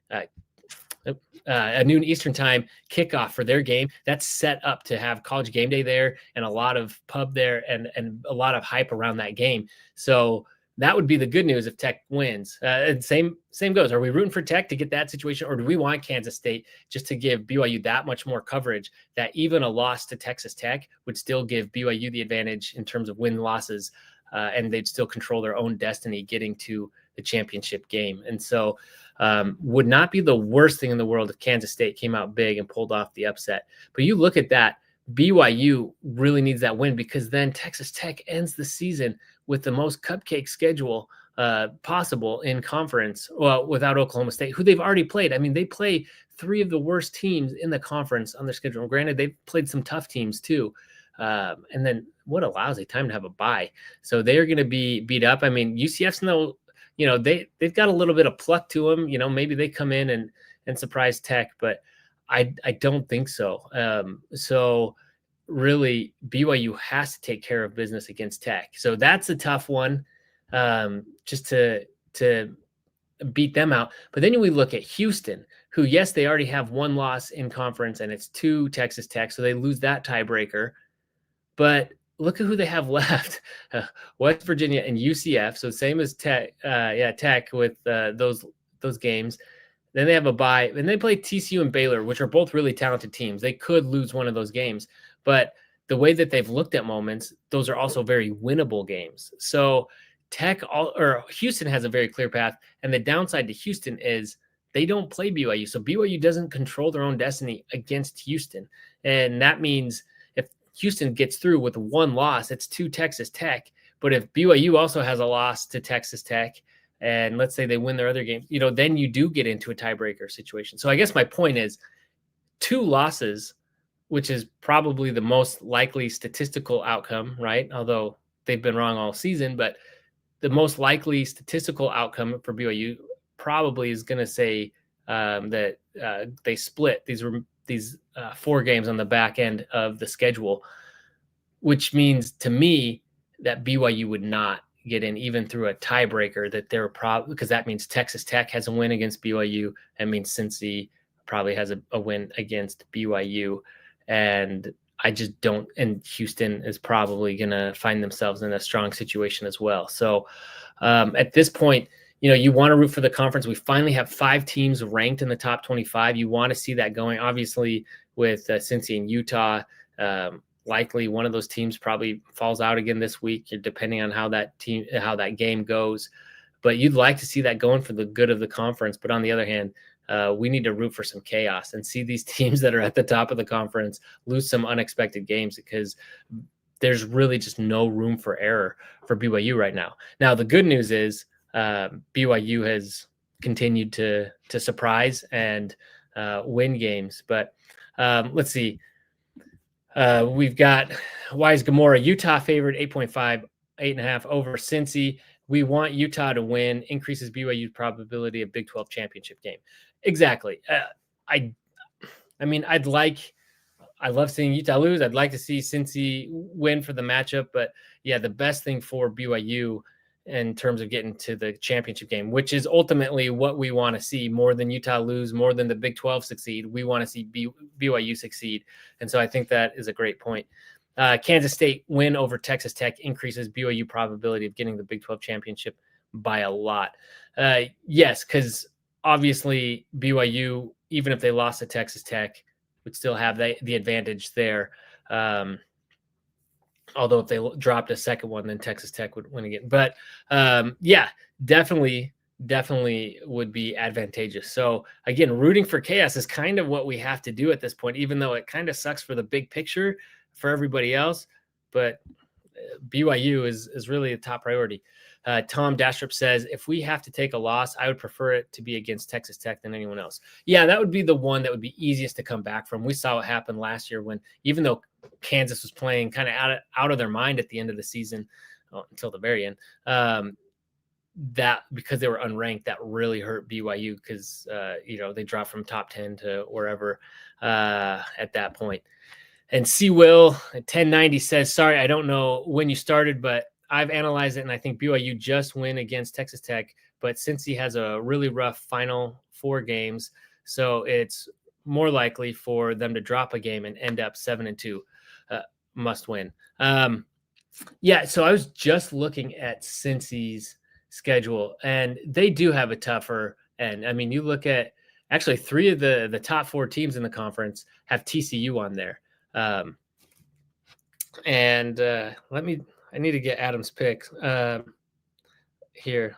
a noon Eastern time kickoff for their game. That's set up to have College Game Day there and a lot of pub there and a lot of hype around that game. So that would be the good news if Tech wins. And same goes. Are we rooting for Tech to get that situation, or do we want Kansas State just to give BYU that much more coverage, that even a loss to Texas Tech would still give BYU the advantage in terms of win-losses, and they'd still control their own destiny getting to the championship game? And so would not be the worst thing in the world if Kansas State came out big and pulled off the upset. But you look at that, BYU really needs that win, because then Texas Tech ends the season with the most cupcake schedule possible in conference, well, without Oklahoma State, who they've already played. They play three of the worst teams in the conference on their schedule. And granted, they've played some tough teams too. And then what a lousy time to have a bye. So they're going to be beat up. UCF's they've got a little bit of pluck to them. Maybe they come in and surprise Tech, but I don't think so. So really, BYU has to take care of business against Tech. So that's a tough one, just to beat them out. But then we look at Houston, who, yes, they already have one loss in conference, and it's to Texas Tech, so they lose that tiebreaker. But look at who they have left: West Virginia and UCF. So same as Tech, Tech with those games. Then they have a bye, and they play TCU and Baylor, which are both really talented teams. They could lose one of those games, but the way that they've looked at moments, those are also very winnable games. So Houston has a very clear path, and the downside to Houston is they don't play BYU. So BYU doesn't control their own destiny against Houston, and that means if Houston gets through with one loss, it's to Texas Tech. But if BYU also has a loss to Texas Tech, and let's say they win their other games, then you do get into a tiebreaker situation. So I guess my point is 2 losses, which is probably the most likely statistical outcome, right? Although they've been wrong all season, but the most likely statistical outcome for BYU probably is going to say that they split these 4 games on the back end of the schedule, which means to me that BYU would not get in even through a tiebreaker, that they're probably, because that means Texas Tech has a win against BYU. That means Cincy probably has a win against BYU. And I just don't, and Houston is probably going to find themselves in a strong situation as well. So at this point, you want to root for the conference. We finally have 5 teams ranked in the top 25. You want to see that going, obviously, with Cincy and Utah. Likely one of those teams probably falls out again this week, depending on how that game goes. But you'd like to see that going for the good of the conference. But on the other hand, we need to root for some chaos and see these teams that are at the top of the conference lose some unexpected games, because there's really just no room for error for BYU right now. Now, the good news is BYU has continued to surprise and win games. But let's see. We've got Wise Gamora, Utah favored 8.5, 8.5 over Cincy. We want Utah to win, increases BYU's probability of Big 12 championship game. Exactly. I love seeing Utah lose. I'd like to see Cincy win for the matchup, but yeah, the best thing for BYU in terms of getting to the championship game, which is ultimately what we want to see, more than Utah lose, more than the Big 12 succeed. We want to see BYU succeed. And so I think that is a great point. Kansas State win over Texas Tech increases BYU probability of getting the Big 12 championship by a lot. Yes, because obviously BYU, even if they lost to Texas Tech, would still have the advantage there. Although if they dropped a second one, then Texas Tech would win again. But definitely would be advantageous. So again, rooting for chaos is kind of what we have to do at this point, even though it kind of sucks for the big picture for everybody else. But BYU is really a top priority. Tom Dastrup says, if we have to take a loss, I would prefer it to be against Texas Tech than anyone else. Yeah, that would be the one that would be easiest to come back from. We saw what happened last year when, even though Kansas was playing kind of out of their mind at the end of the season, until the very end, that because they were unranked, that really hurt BYU because, they dropped from top 10 to wherever at that point. And C. Will at 1090 says, sorry, I don't know when you started, but I've analyzed it, and I think BYU just win against Texas Tech, but Cincy has a really rough final 4 games, so it's more likely for them to drop a game and end up 7-2. Must win. So I was just looking at Cincy's schedule, and they do have a tougher end. I mean, you look at actually 3 of the top 4 teams in the conference have TCU on there. I need to get Adam's pick here.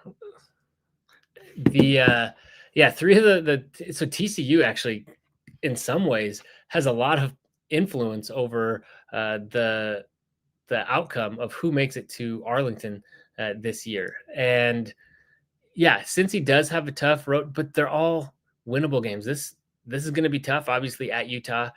3 of so TCU actually, in some ways, has a lot of influence over the outcome of who makes it to Arlington this year. And since he does have a tough road, but they're all winnable games. This is going to be tough, obviously, at Utah.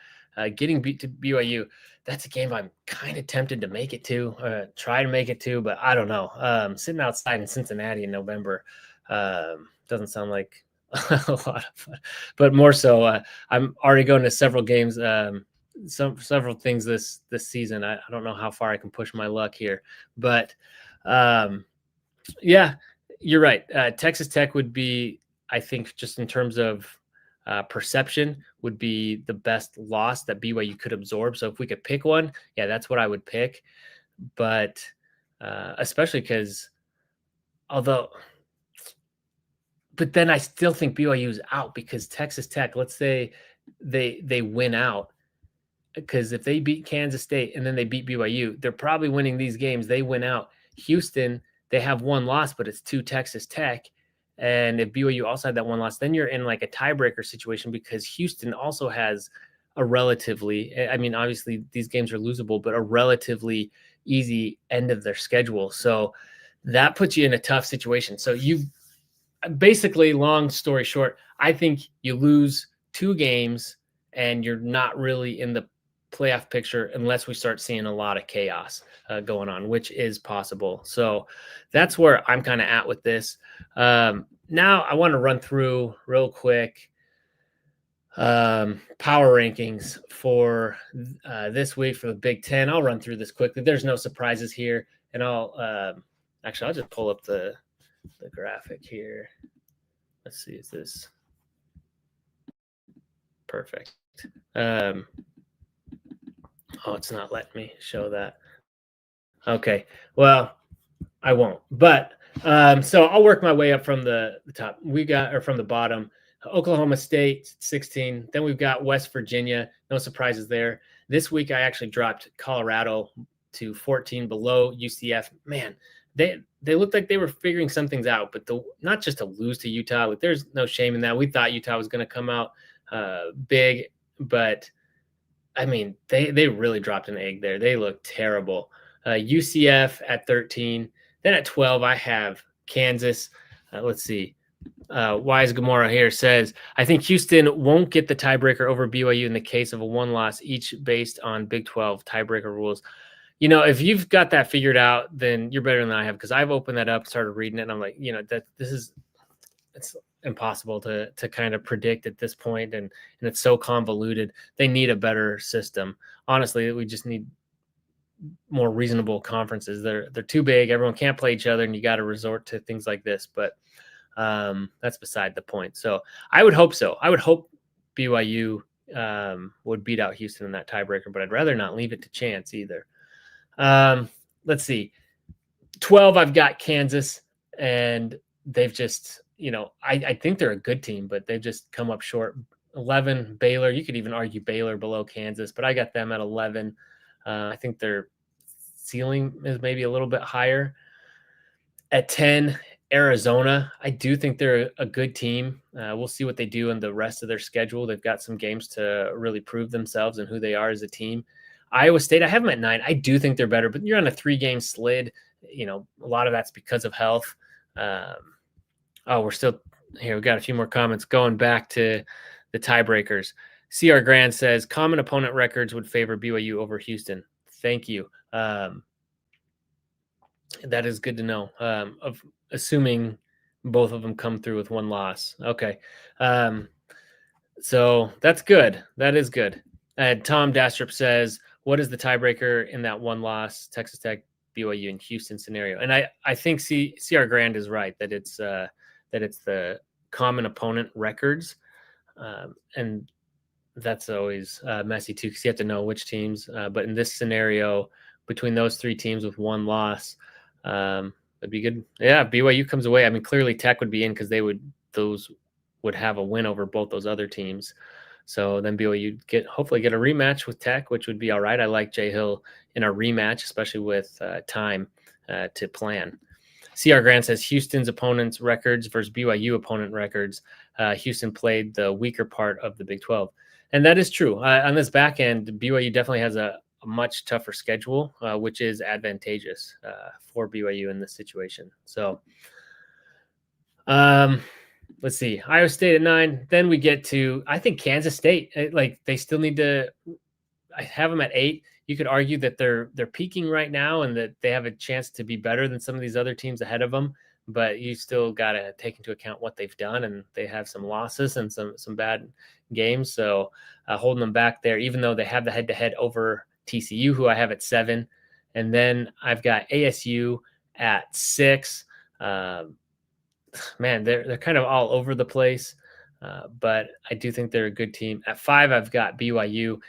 Getting beat to BYU, that's a game I'm kind of tempted to make it to, try to make it to, but I don't know. Sitting outside in Cincinnati in November doesn't sound like a lot of fun, but more so, I'm already going to several games, several things this season. I don't know how far I can push my luck here, but You're right. Texas Tech would be, I think, just in terms of perception, would be the best loss that BYU could absorb. So if we could pick one, yeah, that's what I would pick. But especially because, although, but then I still think BYU is out because Texas Tech, let's say they win out, because if they beat Kansas State and then they beat BYU, they're probably winning these games. They win out. Houston, they have one loss, but it's to Texas Tech. And if BYU also had that one loss, then you're in like a tiebreaker situation because Houston also has a relatively, I mean, obviously these games are losable, but a relatively easy end of their schedule. So that puts you in a tough situation. So you basically, long story short, I think you lose 2 games and you're not really in the playoff picture unless we start seeing a lot of chaos going on, which is possible. So that's where I'm kind of at with this. Now I want to run through real quick power rankings for this week for the Big Ten. I'll run through this quickly. There's no surprises here, and I'll just pull up the graphic here. Let's see, is this perfect? It's not letting me show that. Okay, well, I won't. But so I'll work my way up from the top. From the bottom. Oklahoma State 16. Then we've got West Virginia. No surprises there. This week I actually dropped Colorado to 14 below UCF. Man, they looked like they were figuring some things out, but not just to lose to Utah. Like, there's no shame in that. We thought Utah was going to come out big, but I mean, they really dropped an egg there. They look terrible. UCF at 13. Then at 12, I have Kansas. Let's see. Wise Gamora here says, I think Houston won't get the tiebreaker over BYU in the case of a one loss, each based on Big 12 tiebreaker rules. You know, if you've got that figured out, then you're better than I have, because I've opened that up, started reading it, and I'm like, it's impossible to kind of predict at this point, and it's so convoluted. They need a better system. Honestly, we just need more reasonable conferences. They're too big. Everyone can't play each other, and you got to resort to things like this. But that's beside the point. So I would hope so. I would hope BYU would beat out Houston in that tiebreaker, but I'd rather not leave it to chance either. Let's see. 12, I've got Kansas, and they've just, I think they're a good team, but they've just come up short. 11, Baylor. You could even argue Baylor below Kansas, but I got them at 11. I think their ceiling is maybe a little bit higher. At 10, Arizona. I do think they're a good team. We'll see what they do in the rest of their schedule. They've got some games to really prove themselves and who they are as a team. Iowa State, I have them at 9. I do think they're better, but you're on a 3-game slid. A lot of that's because of health. We're still here. We've got a few more comments going back to the tiebreakers. CR Grand says common opponent records would favor BYU over Houston. Thank you. That is good to know. Of assuming both of them come through with one loss. Okay. So that's good. That is good. Tom Dastrup says, what is the tiebreaker in that one loss, Texas Tech, BYU, and Houston scenario? And I think CR Grand is right that it's the common opponent records. And that's always messy too, because you have to know which teams. But in this scenario, between those 3 teams with one loss, it'd be good. Yeah, BYU comes away. I mean, clearly Tech would be in because those would have a win over both those other teams. So then BYU hopefully get a rematch with Tech, which would be all right. I like Jay Hill in a rematch, especially with time to plan. CR Grant says Houston's opponents' records versus BYU opponent records. Houston played the weaker part of the Big 12. And that is true. On this back end, BYU definitely has a much tougher schedule, which is advantageous for BYU in this situation. So let's see. Iowa State at 9. Then we get to, I think, Kansas State. They still need to. I have them at 8. You could argue that they're peaking right now and that they have a chance to be better than some of these other teams ahead of them. But you still got to take into account what they've done, and they have some losses and some bad games. So holding them back there, even though they have the head-to-head over TCU, who I have at 7. And then I've got ASU at 6. man, they're kind of all over the place. But I do think they're a good team. At 5, I've got BYU.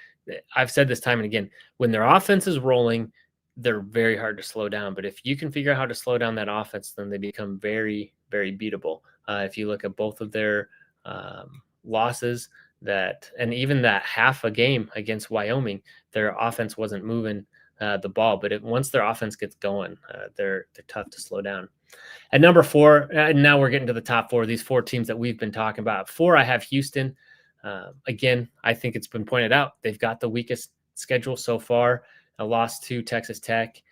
I've said this time and again, when their offense is rolling, they're very hard to slow down. But if you can figure out how to slow down that offense, then they become very, very beatable. If you look at both of their losses, and even that half a game against Wyoming, their offense wasn't moving the ball. But once their offense gets going, they're tough to slow down. At number 4, and now we're getting to the top 4, these 4 teams that we've been talking about. 4, I have Houston. Again, I think it's been pointed out, they've got the weakest schedule so far, a loss to Texas Tech.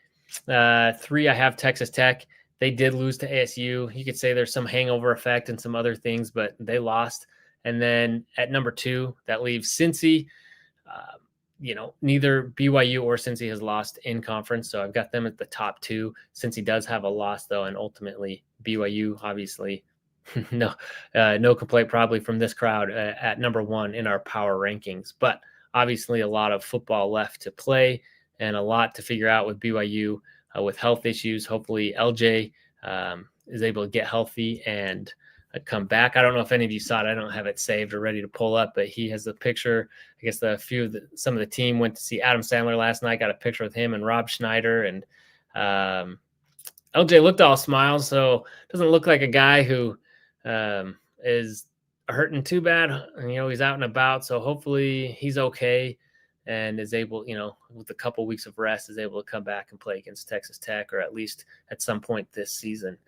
3, I have Texas Tech. They did lose to ASU. You could say there's some hangover effect and some other things, but they lost. And then at number 2, that leaves Cincy. Neither BYU or Cincy has lost in conference, so I've got them at the top 2. Cincy does have a loss, though, and ultimately BYU, obviously, no complaint probably from this crowd at number 1 in our power rankings. But obviously a lot of football left to play and a lot to figure out with BYU with health issues. Hopefully LJ is able to get healthy and come back. I don't know if any of you saw it. I don't have it saved or ready to pull up, but he has a picture. I guess some of the team went to see Adam Sandler last night, got a picture with him and Rob Schneider, and LJ looked all smiles. So doesn't look like a guy who is hurting too bad. He's out and about. So hopefully he's okay and is able, with a couple weeks of rest, is able to come back and play against Texas Tech, or at least at some point this season.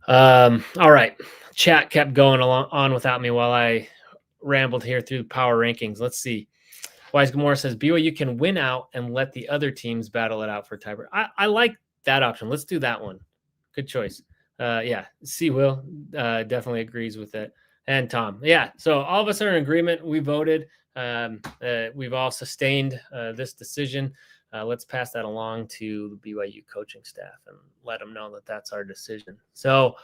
All right. Chat kept going on without me while I rambled here through power rankings. Let's see. Wise Gamora says BYU can win out and let the other teams battle it out for tiebreak. I like that option. Let's do that one. Good choice. Yeah. C. Will definitely agrees with it. And Tom. Yeah. So all of us are in agreement. We voted. We've all sustained this decision. Let's pass that along to the BYU coaching staff and let them know that that's our decision. So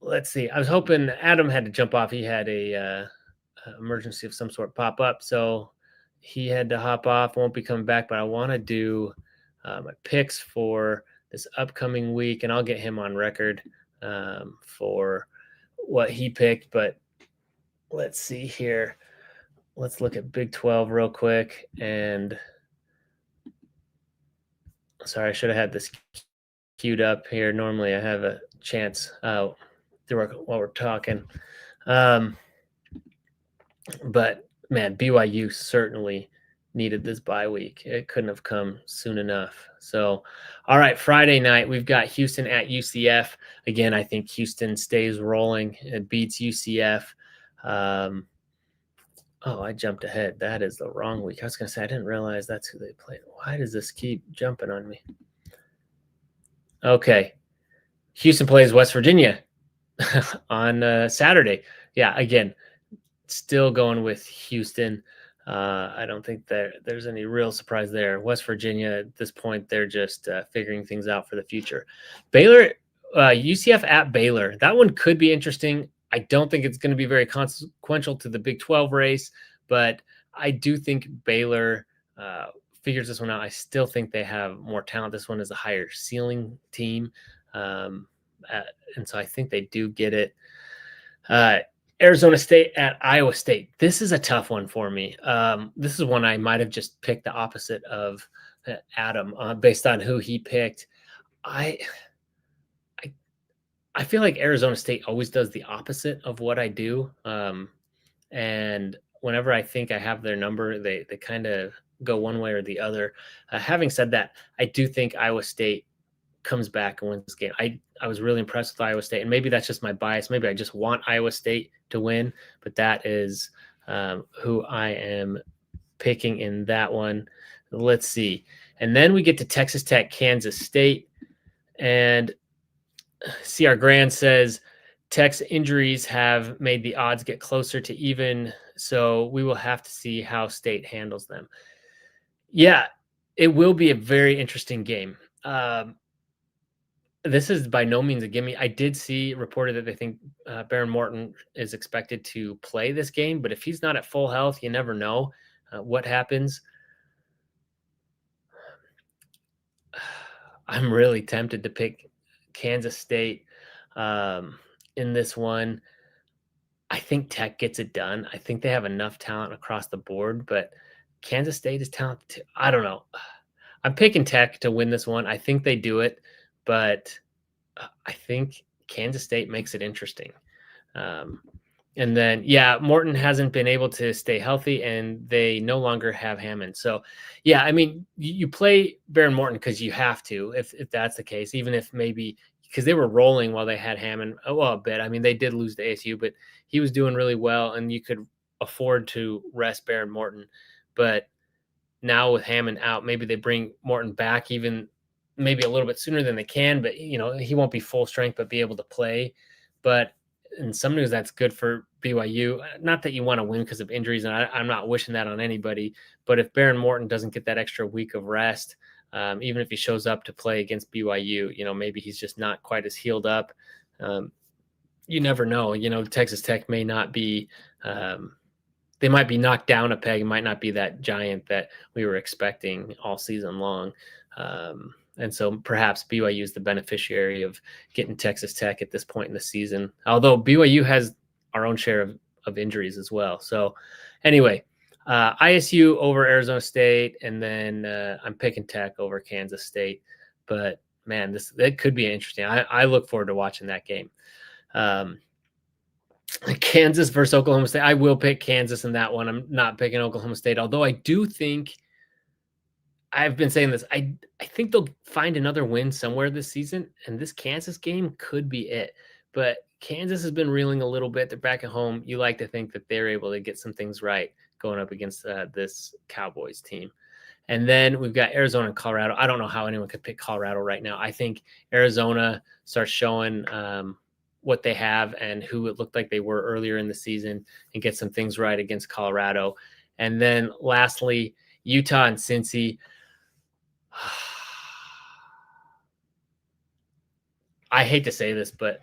let's see. I was hoping Adam had to jump off. He had a emergency of some sort pop up, so he had to hop off. Won't be coming back, but I want to do my picks for this upcoming week, and I'll get him on record for what he picked. But let's see here. Let's look at Big 12 real quick. And sorry, I should have had this queued up here. Normally I have a chance while we're talking. But man, BYU certainly needed this bye week. It couldn't have come soon enough. So, all right, Friday night, we've got Houston at UCF. Again, I think Houston stays rolling and beats UCF. Oh, I jumped ahead. That is the wrong week. I was going to say, I didn't realize that's who they played. Why does this keep jumping on me? Okay. Houston plays West Virginia on Saturday. Yeah, again, still going with Houston. I don't think there's any real surprise there. West Virginia, at this point, they're just figuring things out for the future. Baylor, UCF at Baylor. That one could be interesting. I don't think it's going to be very consequential to the Big 12 race, but I do think Baylor figures this one out. I still think they have more talent. This one is a higher ceiling team, and so I think they do get it. Arizona State at Iowa State. This is a tough one for me. This is one I might have just picked the opposite of Adam based on who he picked. I feel like Arizona State always does the opposite of what I do. And whenever I think I have their number, they kind of go one way or the other. Having said that, I do think Iowa State comes back and wins this game. I was really impressed with Iowa State, and maybe that's just my bias. Maybe I just want Iowa State to win, but that is who I am picking in that one. Let's see. And then we get to Texas Tech, Kansas State, and CR Grand says Tech's injuries have made the odds get closer to even, so we will have to see how State handles them. Yeah, it will be a very interesting game. This is by no means a gimme. I did see reported that they think Baron Morton is expected to play this game, but if he's not at full health, you never know what happens. I'm really tempted to pick Kansas State in this one. I think Tech gets it done. I think they have enough talent across the board, but Kansas State is talented too. I don't know. I'm picking Tech to win this one. I think they do it, but I think Kansas State makes it interesting. And then, yeah, Morton hasn't been able to stay healthy, and they no longer have Hammond. So, yeah, I mean, you play Baron Morton because you have to, if that's the case, even if maybe because they were rolling while they had Hammond a bit. I mean, they did lose to ASU, but he was doing really well, and you could afford to rest Baron Morton. But now with Hammond out, maybe they bring Morton back even maybe a little bit sooner than they can, but he won't be full strength, but be able to play. But in some news, that's good for BYU. Not that you want to win because of injuries, and I'm not wishing that on anybody. But if Baron Morton doesn't get that extra week of rest, even if he shows up to play against BYU, maybe he's just not quite as healed up. You never know. Texas Tech may not be. They might be knocked down a peg. It might not be that giant that we were expecting all season long. And so perhaps BYU is the beneficiary of getting Texas Tech at this point in the season, although BYU has our own share of injuries as well. So anyway, ISU over Arizona State, and then I'm picking Tech over Kansas State. But, man, that could be interesting. I look forward to watching that game. Kansas versus Oklahoma State. I will pick Kansas in that one. I'm not picking Oklahoma State, although I do think – I've been saying this. I think they'll find another win somewhere this season, and this Kansas game could be it. But Kansas has been reeling a little bit. They're back at home. You like to think that they're able to get some things right going up against this Cowboys team. And then we've got Arizona and Colorado. I don't know how anyone could pick Colorado right now. I think Arizona starts showing what they have and who it looked like they were earlier in the season and get some things right against Colorado. And then lastly, Utah and Cincy. I hate to say this, but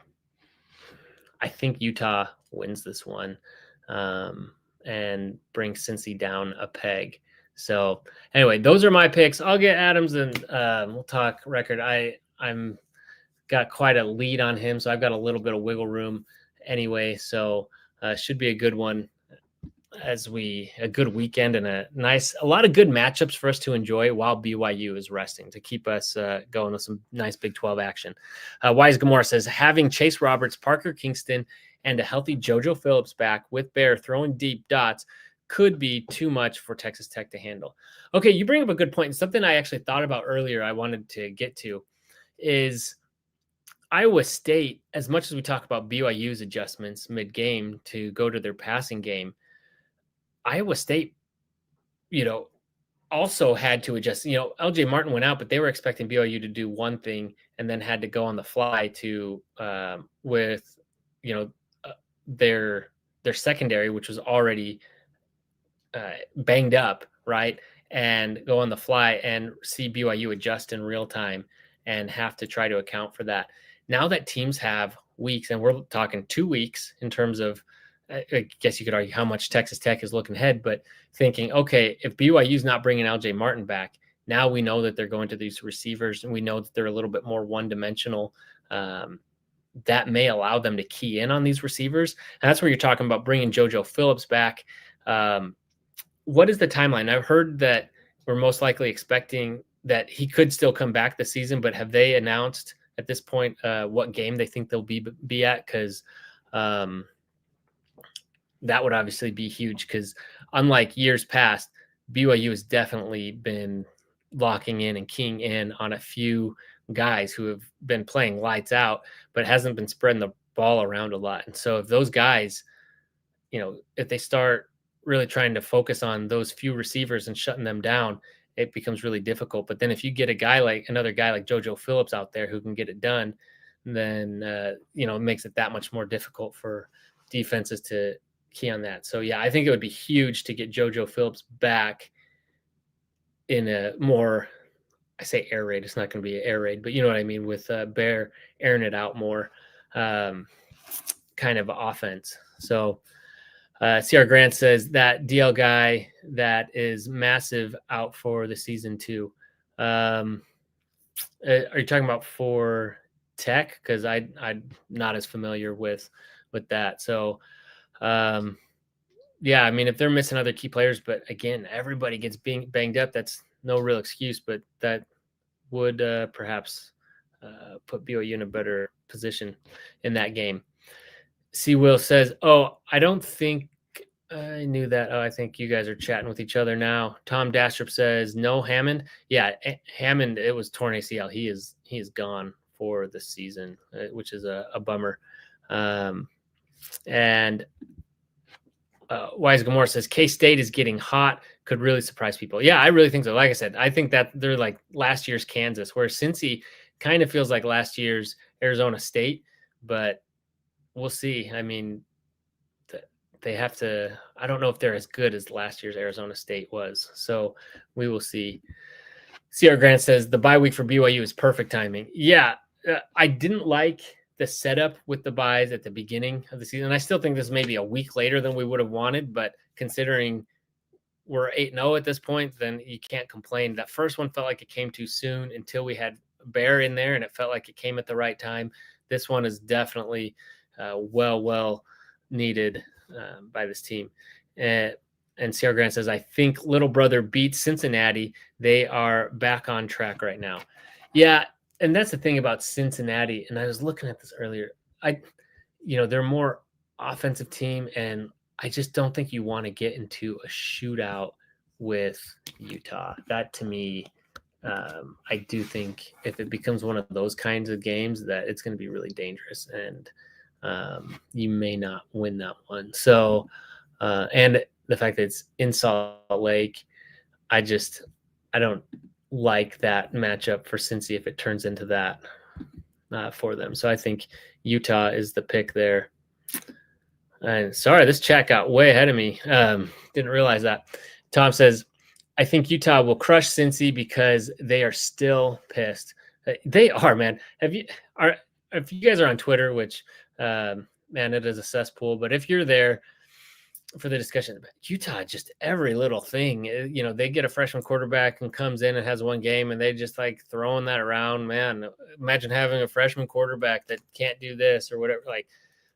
I think Utah wins this one and brings Cincy down a peg. So anyway, those are my picks. I'll get Adams and we'll talk record. I'm got quite a lead on him, so I've got a little bit of wiggle room anyway. So should be a good one. A good weekend and a lot of good matchups for us to enjoy while BYU is resting to keep us going with some nice Big 12 action. Wise Gamora says, having Chase Roberts, Parker Kingston, and a healthy JoJo Phillips back with Bear throwing deep dots could be too much for Texas Tech to handle. Okay, you bring up a good point. And something I actually thought about earlier I wanted to get to is Iowa State, as much as we talk about BYU's adjustments mid-game to go to their passing game, Iowa State, also had to adjust. LJ Martin went out, but they were expecting BYU to do one thing and then had to go on the fly to with their secondary, which was already banged up, right? And go on the fly and see BYU adjust in real time and have to try to account for that. Now that teams have weeks, and we're talking 2 weeks in terms of, I guess you could argue how much Texas Tech is looking ahead, but thinking, okay, if BYU is not bringing LJ Martin back, now we know that they're going to these receivers and we know that they're a little bit more one-dimensional. That may allow them to key in on these receivers. And that's where you're talking about bringing JoJo Phillips back. What is the timeline? I've heard that we're most likely expecting that he could still come back this season, but have they announced at this point what game they think they'll be at? Because that would obviously be huge because unlike years past, BYU has definitely been locking in and keying in on a few guys who have been playing lights out, but hasn't been spreading the ball around a lot. And so if those guys, if they start really trying to focus on those few receivers and shutting them down, it becomes really difficult. But then if you get another guy like JoJo Phillips out there who can get it done, then, it makes it that much more difficult for defenses to key on that. So yeah, I think it would be huge to get JoJo Phillips back in a more, I say air raid, it's not going to be an air raid, but you know what I mean, with Bear airing it out more kind of offense. So CR Grant says that DL guy that is massive out for the season too. Are you talking about for Tech, because I'm not as familiar with that. So, yeah, I mean, if they're missing other key players, but again, everybody gets being banged up. That's no real excuse, but that would perhaps put BYU in a better position in that game. C. Will says, "Oh, I don't think I knew that. Oh, I think you guys are chatting with each other now." Tom Dastrup says, "No Hammond." Yeah, Hammond. It was torn ACL. He is gone for the season, which is a bummer. And Wise Gamora says K-State is getting hot. Could really surprise people. Yeah, I really think so. Like I said, I think that they're like last year's Kansas, where Cincy kind of feels like last year's Arizona State, but we'll see. I mean, they have to. I don't know if they're as good as last year's Arizona State was. So we will see. CR Grant says the bye week for BYU is perfect timing. Yeah, I didn't like the setup with the buys at the beginning of the season. I still think this may be a week later than we would have wanted, but considering we're 8-0 at this point, then you can't complain. That first one felt like it came too soon until we had Bear in there, and it felt like it came at the right time. This one is definitely well needed by this team. And CR Grant says, I think Little Brother beats Cincinnati. They are back on track right now. Yeah, and that's the thing about Cincinnati. And I was looking at this earlier. They're more offensive team, and I just don't think you want to get into a shootout with Utah. That to me, I do think if it becomes one of those kinds of games, that it's going to be really dangerous, and you may not win that one. So, and the fact that it's in Salt Lake, I don't like that matchup for Cincy if it turns into that for them. So I think Utah is the pick there. And sorry, this chat got way ahead of me. Didn't realize that. Tom says, I think Utah will crush Cincy because they are still pissed. They are, man. If you guys are on Twitter, which man, it is a cesspool, but if you're there for the discussion, Utah, just every little thing, they get a freshman quarterback and comes in and has one game, and they just like throwing that around. Man, imagine having a freshman quarterback that can't do this or whatever. Like,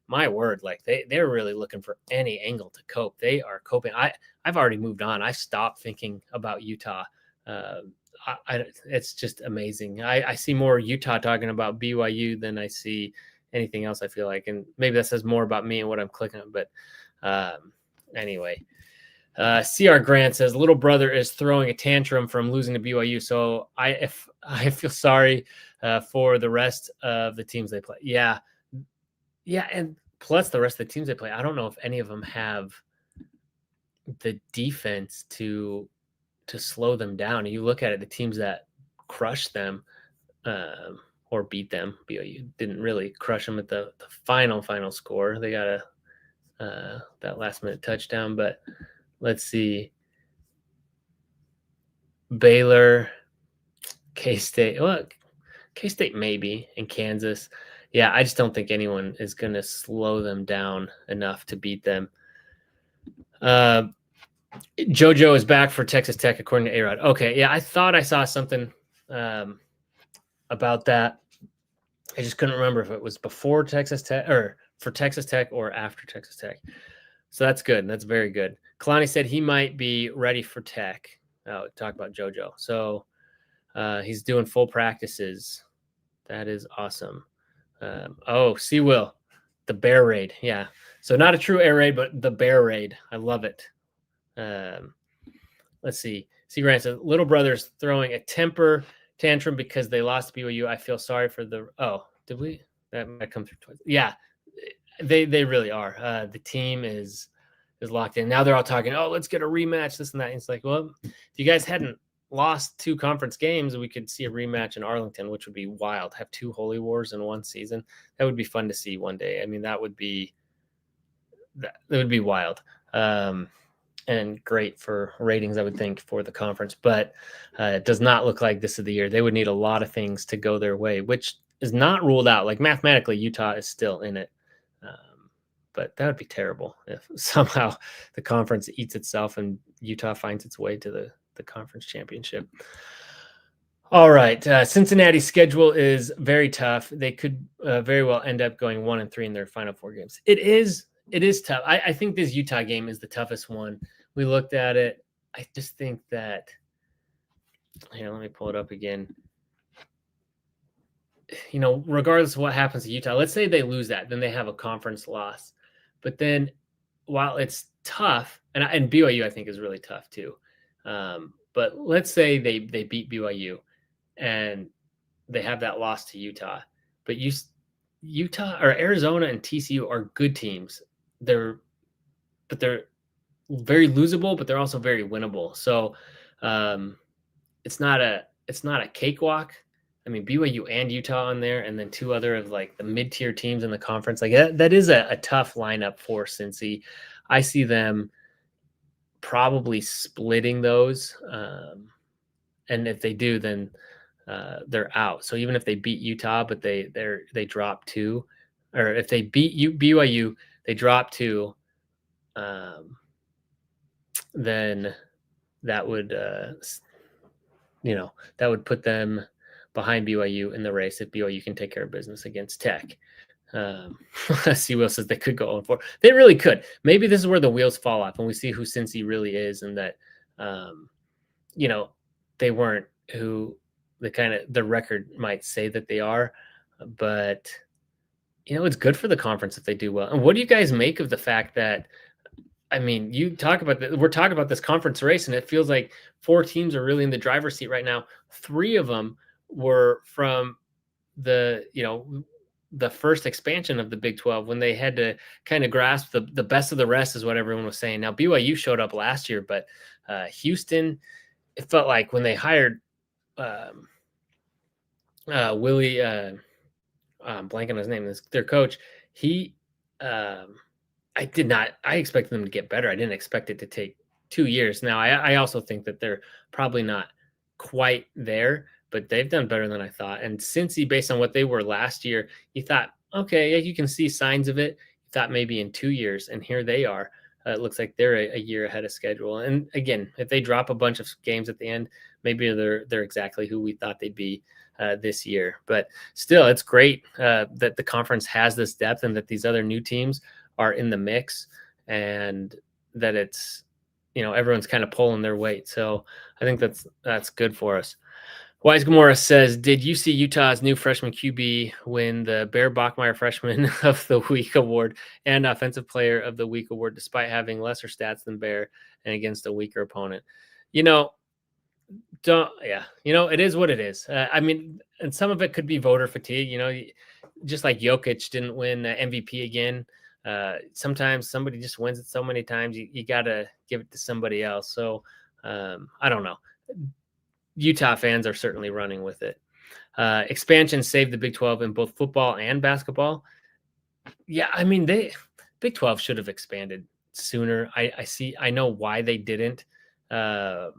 my word, like they're really looking for any angle to cope. They are coping. I've already moved on. I stopped thinking about Utah. It's just amazing. I see more Utah talking about BYU than I see anything else, I feel like. And maybe that says more about me and what I'm clicking on. But anyway, CR Grant says little brother is throwing a tantrum from losing to BYU. So I feel sorry for the rest of the teams they play. Yeah. And plus the rest of the teams they play, I don't know if any of them have the defense to slow them down. You look at it, the teams that crush them or beat them, BYU didn't really crush them at the final score. They got that last minute touchdown, but let's see. Baylor, K-State. Well, K-State maybe, and Kansas. Yeah, I just don't think anyone is going to slow them down enough to beat them. JoJo is back for Texas Tech, according to A-Rod. Okay, yeah, I thought I saw something about that. I just couldn't remember if it was before Texas Tech or for Texas Tech or after Texas Tech. So that's good. That's very good. Kalani said he might be ready for Tech. Oh, talk about JoJo. So he's doing full practices. That is awesome. See, Will, the Bear Raid. Yeah. So not a true air raid, but the Bear Raid. I love it. Let's see. C. Grant says, little brother's throwing a temper tantrum because they lost BYU. I feel sorry for did we? That might come through twice. Yeah, they really are. The team is locked in. Now they're all talking, let's get a rematch, this and that. And it's like, well, if you guys hadn't lost 2 conference games, we could see a rematch in Arlington, which would be wild. Have 2 Holy Wars in one season. That would be fun to see one day. I mean, that would be wild. And great for ratings, I would think, for the conference. But it does not look like this is the year. They would need a lot of things to go their way, which is not ruled out. Like mathematically, Utah is still in it. But that would be terrible if somehow the conference eats itself and Utah finds its way to the conference championship. All right. Cincinnati's schedule is very tough. They could very well end up going 1-3 in their final 4 games. It is tough. I think this Utah game is the toughest one. We looked at it. I just think that here, let me pull it up again. Regardless of what happens to Utah, let's say they lose that, then they have a conference loss. But then while it's tough, and BYU I think is really tough too. But let's say they beat BYU and they have that loss to Utah. But Utah or Arizona and TCU are good teams. They're very losable, but they're also very winnable. So it's not a cakewalk. I mean, BYU and Utah on there, and then 2 other of like the mid-tier teams in the conference. Like that is a tough lineup for Cincy. I see them probably splitting those. And if they do, then they're out. So even if they beat Utah, but they drop 2, or if they beat BYU, they drop 2, then that would that would put them behind BYU in the race if BYU can take care of business against Tech. C. Will says they could go 0-4. They really could. Maybe this is where the wheels fall off and we see who Cincy really is, and that they weren't who the record might say that they are. But it's good for the conference if they do well. And what do you guys make of the fact that, I mean, we're talking about this conference race, and it feels like 4 teams are really in the driver's seat right now. 3 of them were from the first expansion of the Big 12, when they had to kind of grasp the best of the rest, is what everyone was saying. Now, BYU showed up last year, but Houston, it felt like when they hired Willie, I'm blanking on his name, their coach, I expected them to get better. I didn't expect it to take 2 years. Now, I also think that they're probably not quite there, but they've done better than I thought. And Cincy, based on what they were last year, you thought, okay, you can see signs of it. You thought maybe in 2 years, and here they are. It looks like they're a year ahead of schedule. And again, if they drop a bunch of games at the end, maybe they're exactly who we thought they'd be this year. But still, it's great that the conference has this depth, and that these other new teams are in the mix, and that it's, everyone's kind of pulling their weight. So I think that's good for us. Wise Gamora says, did you see Utah's new freshman QB win the Bear Bachmeier Freshman of the Week award and Offensive Player of the Week award, despite having lesser stats than Bear and against a weaker opponent? It is what it is. I mean, and some of it could be voter fatigue, just like Jokic didn't win MVP again. Sometimes somebody just wins it so many times, you got to give it to somebody else. So I don't know. Utah fans are certainly running with it. Expansion saved the Big 12 in both football and basketball. Yeah, I mean, Big 12 should have expanded sooner. I know why they didn't. But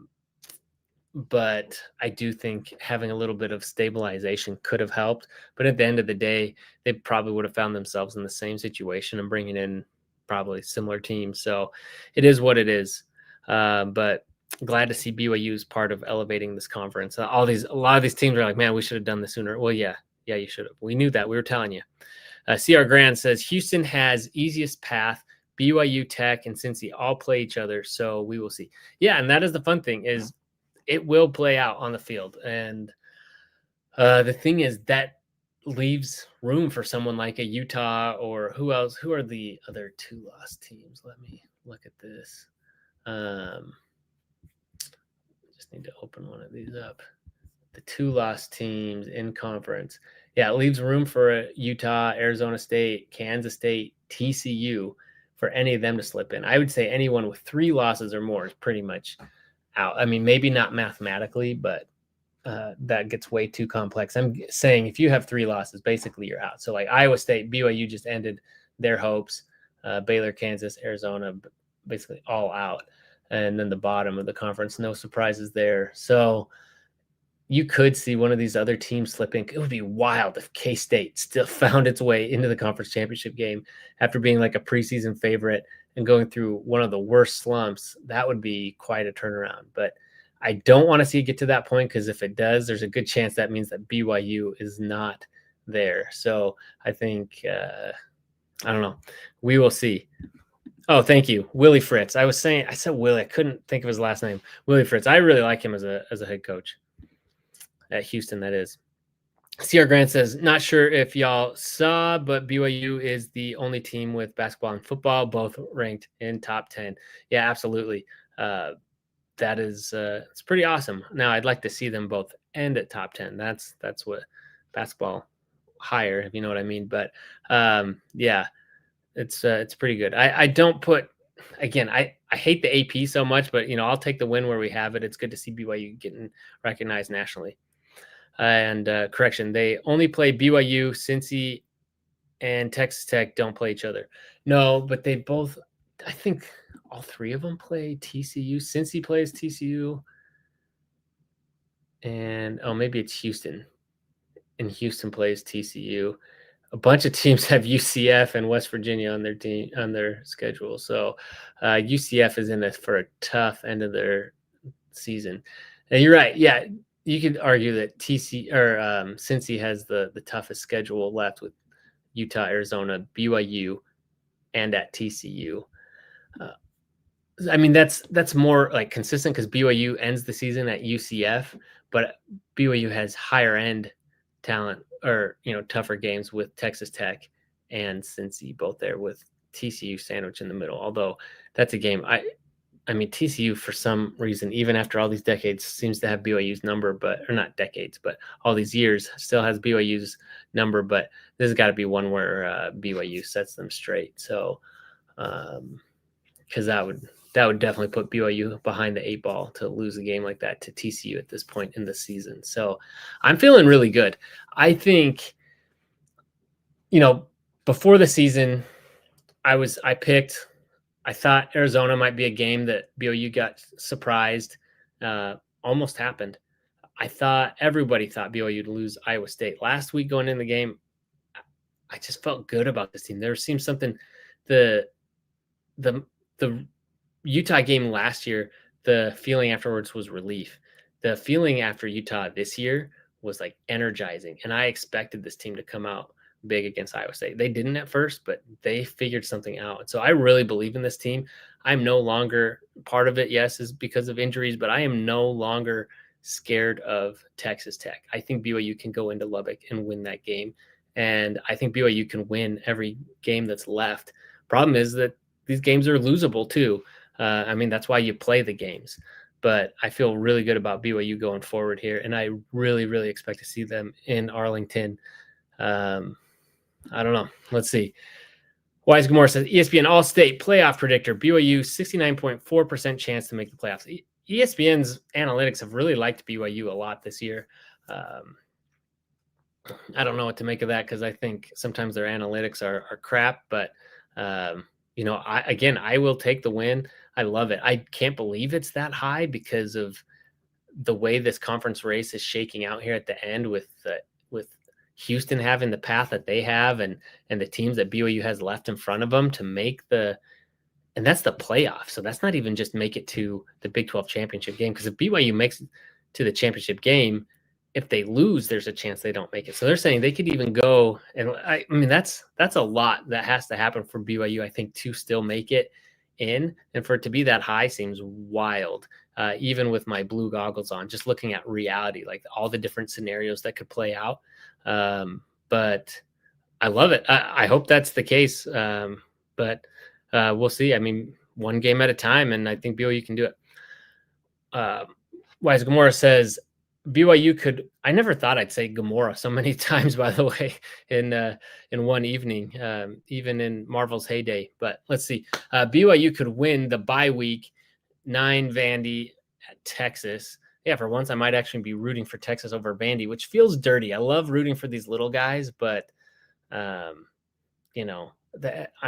I do think having a little bit of stabilization could have helped. But at the end of the day, they probably would have found themselves in the same situation and bringing in probably similar teams. So it is what it is. But glad to see BYU is part of elevating this conference. A lot of these teams are like, man, we should have done this sooner. Well, yeah, you should have. We knew that. We were telling you. CR Grand says Houston has easiest path. BYU, Tech, and Cincy all play each other. So we will see. Yeah, and that is the fun thing, is it will play out on the field. And the thing is, that leaves room for someone like a Utah, or who else? Who are the other 2 lost teams? Let me look at this. Just need to open one of these up. The 2 lost teams in conference. Yeah, it leaves room for Utah, Arizona State, Kansas State, TCU, for any of them to slip in. I would say anyone with 3 losses or more is pretty much out. I mean, maybe not mathematically, but that gets way too complex. I'm saying if you have 3 losses, basically you're out. So like Iowa State, BYU just ended their hopes. Baylor, Kansas, Arizona, basically all out. And then the bottom of the conference, no surprises there. So you could see one of these other teams slipping. It would be wild if K-State still found its way into the conference championship game after being like a preseason favorite and going through one of the worst slumps. That would be quite a turnaround. But I don't want to see it get to that point, because if it does, there's a good chance that means that BYU is not there. So I think, I don't know. We will see. Oh, thank you, Willie Fritz. I said Willie. I couldn't think of his last name. Willie Fritz. I really like him as a head coach at Houston. That is. CR Grant says, not sure if y'all saw, but BYU is the only team with basketball and football both ranked in top 10. Yeah, absolutely. That is it's pretty awesome. Now I'd like to see them both end at top 10. That's what basketball higher, if you know what I mean. But yeah, it's pretty good. I don't put, again, I hate the AP so much, but I'll take the win where we have it. It's good to see BYU getting recognized nationally. And correction, they only play BYU, Cincy, and Texas Tech don't play each other. No, but they both, I think all three of them play TCU. Cincy plays TCU. And maybe it's Houston. And Houston plays TCU. A bunch of teams have UCF and West Virginia on their team, on their schedule. So UCF is in for a tough end of their season. And you're right. Yeah. You could argue that Cincy has the toughest schedule left with Utah, Arizona, BYU, and at TCU. I mean, that's more like consistent because BYU ends the season at UCF, but BYU has higher end talent or tougher games with Texas Tech and Cincy both there, with TCU sandwich in the middle. Although that's a game I mean, TCU, for some reason, even after all these decades, seems to have BYU's number, or not decades, but all these years, still has BYU's number. But this has got to be one where BYU sets them straight. So, because that would definitely put BYU behind the 8 ball to lose a game like that to TCU at this point in the season. So, I'm feeling really good. I think, before the season, I thought Arizona might be a game that BYU got surprised, almost happened. Everybody thought BYU to lose Iowa State last week going in the game. I just felt good about this team. There seems something, the Utah game last year, the feeling afterwards was relief. The feeling after Utah this year was like energizing, and I expected this team to come out big against Iowa State. They didn't at first, but they figured something out. So I really believe in this team. I'm no longer part of it. Yes, is because of injuries, but I am no longer scared of Texas Tech. I think BYU can go into Lubbock and win that game. And I think BYU can win every game that's left. Problem is that these games are losable too. I mean, that's why you play the games. But I feel really good about BYU going forward here. And I really, really expect to see them in Arlington. I don't know. Let's see. Wise Gamora says ESPN All-State playoff predictor. BYU 69.4% chance to make the playoffs. ESPN's analytics have really liked BYU a lot this year. I don't know what to make of that because I think sometimes their analytics are crap. But I will take the win. I love it. I can't believe it's that high because of the way this conference race is shaking out here at the end with Houston having the path that they have and the teams that BYU has left in front of them to make and that's the playoff. So that's not even just make it to the Big 12 championship game. Because if BYU makes it to the championship game, if they lose, there's a chance they don't make it. So they're saying they could even go. And I mean, that's a lot that has to happen for BYU, I think, to still make it in. And for it to be that high seems wild. Even with my blue goggles on, just looking at reality, like all the different scenarios that could play out. But I love it. I hope that's the case. But we'll see. I mean, one game at a time, and I think BYU can do it. Wise Gamora says BYU could. I never thought I'd say Gamora so many times, by the way, in one evening, even in Marvel's heyday. But let's see. BYU could win the bye week, 9 Vandy at Texas. Yeah, for once, I might actually be rooting for Texas over Vandy, which feels dirty. I love rooting for these little guys, but, I'm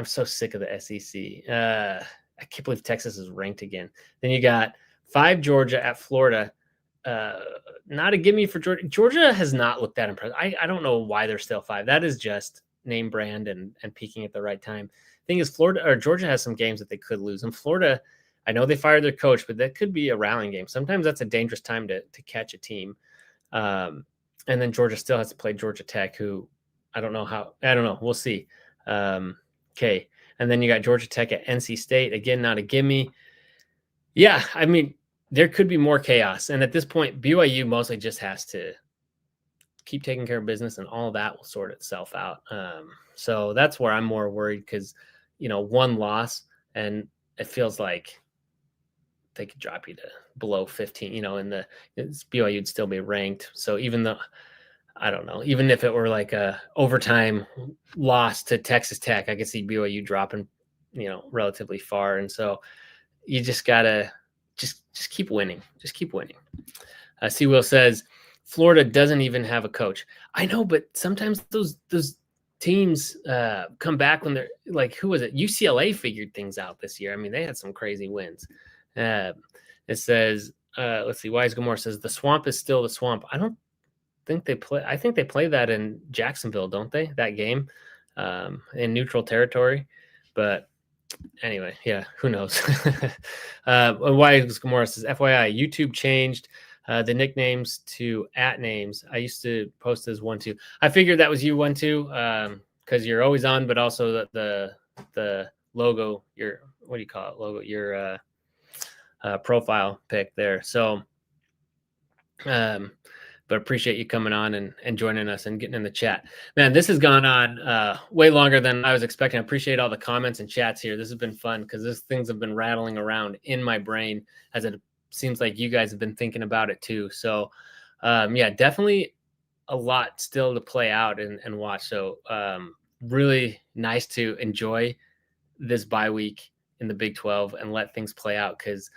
so sick of the SEC. I can't believe Texas is ranked again. Then you got 5 Georgia at Florida. Not a gimme for Georgia. Georgia has not looked that impressive. I don't know why they're still 5. That is just name brand and peaking at the right time. Thing is, Georgia has some games that they could lose. And Florida, I know they fired their coach, but that could be a rallying game. Sometimes that's a dangerous time to catch a team. And then Georgia still has to play Georgia Tech, who I don't know. We'll see. Okay. And then you got Georgia Tech at NC State. Again, not a gimme. Yeah, I mean, there could be more chaos. And at this point, BYU mostly just has to keep taking care of business, and all of that will sort itself out. So that's where I'm more worried because, one loss, and it feels like they could drop you to below 15, BYU would still be ranked. So even though, I don't know, even if it were like a overtime loss to Texas Tech, I could see BYU dropping, relatively far. And so you just gotta just keep winning. Just keep winning. C. Will says Florida doesn't even have a coach. I know, but sometimes those teams come back when they're like, who was it? UCLA figured things out this year. I mean, they had some crazy wins. It says, let's see, Wise Gomorrah says the swamp is still the swamp. I don't think they play. I think they play that in Jacksonville, don't they? That game in neutral territory. But anyway, yeah, who knows? Wise Gomorrah says, FYI, YouTube changed the nicknames to @names. I used to post as 1-2. I figured that was you 1-2 because you're always on, but also the logo, your what do you call it? Logo, your profile pic there. So, but appreciate you coming on and joining us and getting in the chat. Man, this has gone on way longer than I was expecting. I appreciate all the comments and chats here. This has been fun because these things have been rattling around in my brain as it seems like you guys have been thinking about it too. So, yeah, definitely a lot still to play out and watch. So, really nice to enjoy this bye week in the Big 12 and let things play out because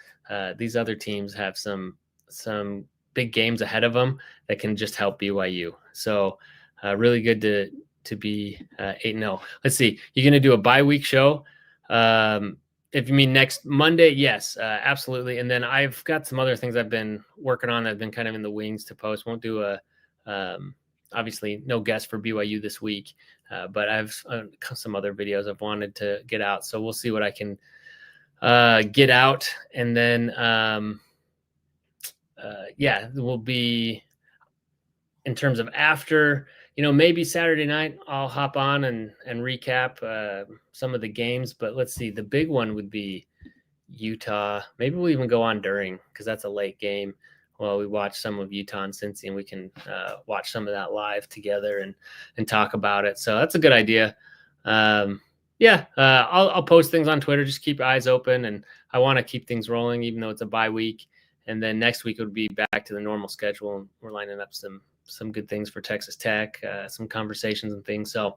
these other teams have some big games ahead of them that can just help BYU. So really good to be 8-0. Let's see. You're going to do a bye week show. If you mean next Monday, yes, absolutely. And then I've got some other things I've been working on. I've been kind of in the wings to post. Won't do obviously no guest for BYU this week, but I've some other videos I've wanted to get out. So we'll see what I can get out. And then, yeah, we'll be in terms of after, maybe Saturday night I'll hop on and recap some of the games, but let's see. The big one would be Utah. Maybe we'll even go on during because that's a late game. Well, we watch some of Utah and Cincy, and we can watch some of that live together and talk about it. So that's a good idea. Yeah, I'll post things on Twitter. Just keep your eyes open, and I want to keep things rolling, even though it's a bye week. And then next week it would be back to the normal schedule, and we're lining up some good things for Texas Tech, some conversations and things. So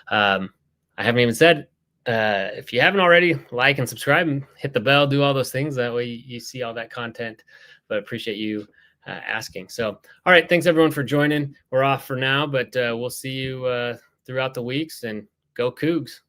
I haven't even said, if you haven't already, like and subscribe and hit the bell, do all those things. That way you see all that content. But appreciate you asking. So, all right, thanks everyone for joining. We're off for now, but we'll see you throughout the weeks, and go Cougs.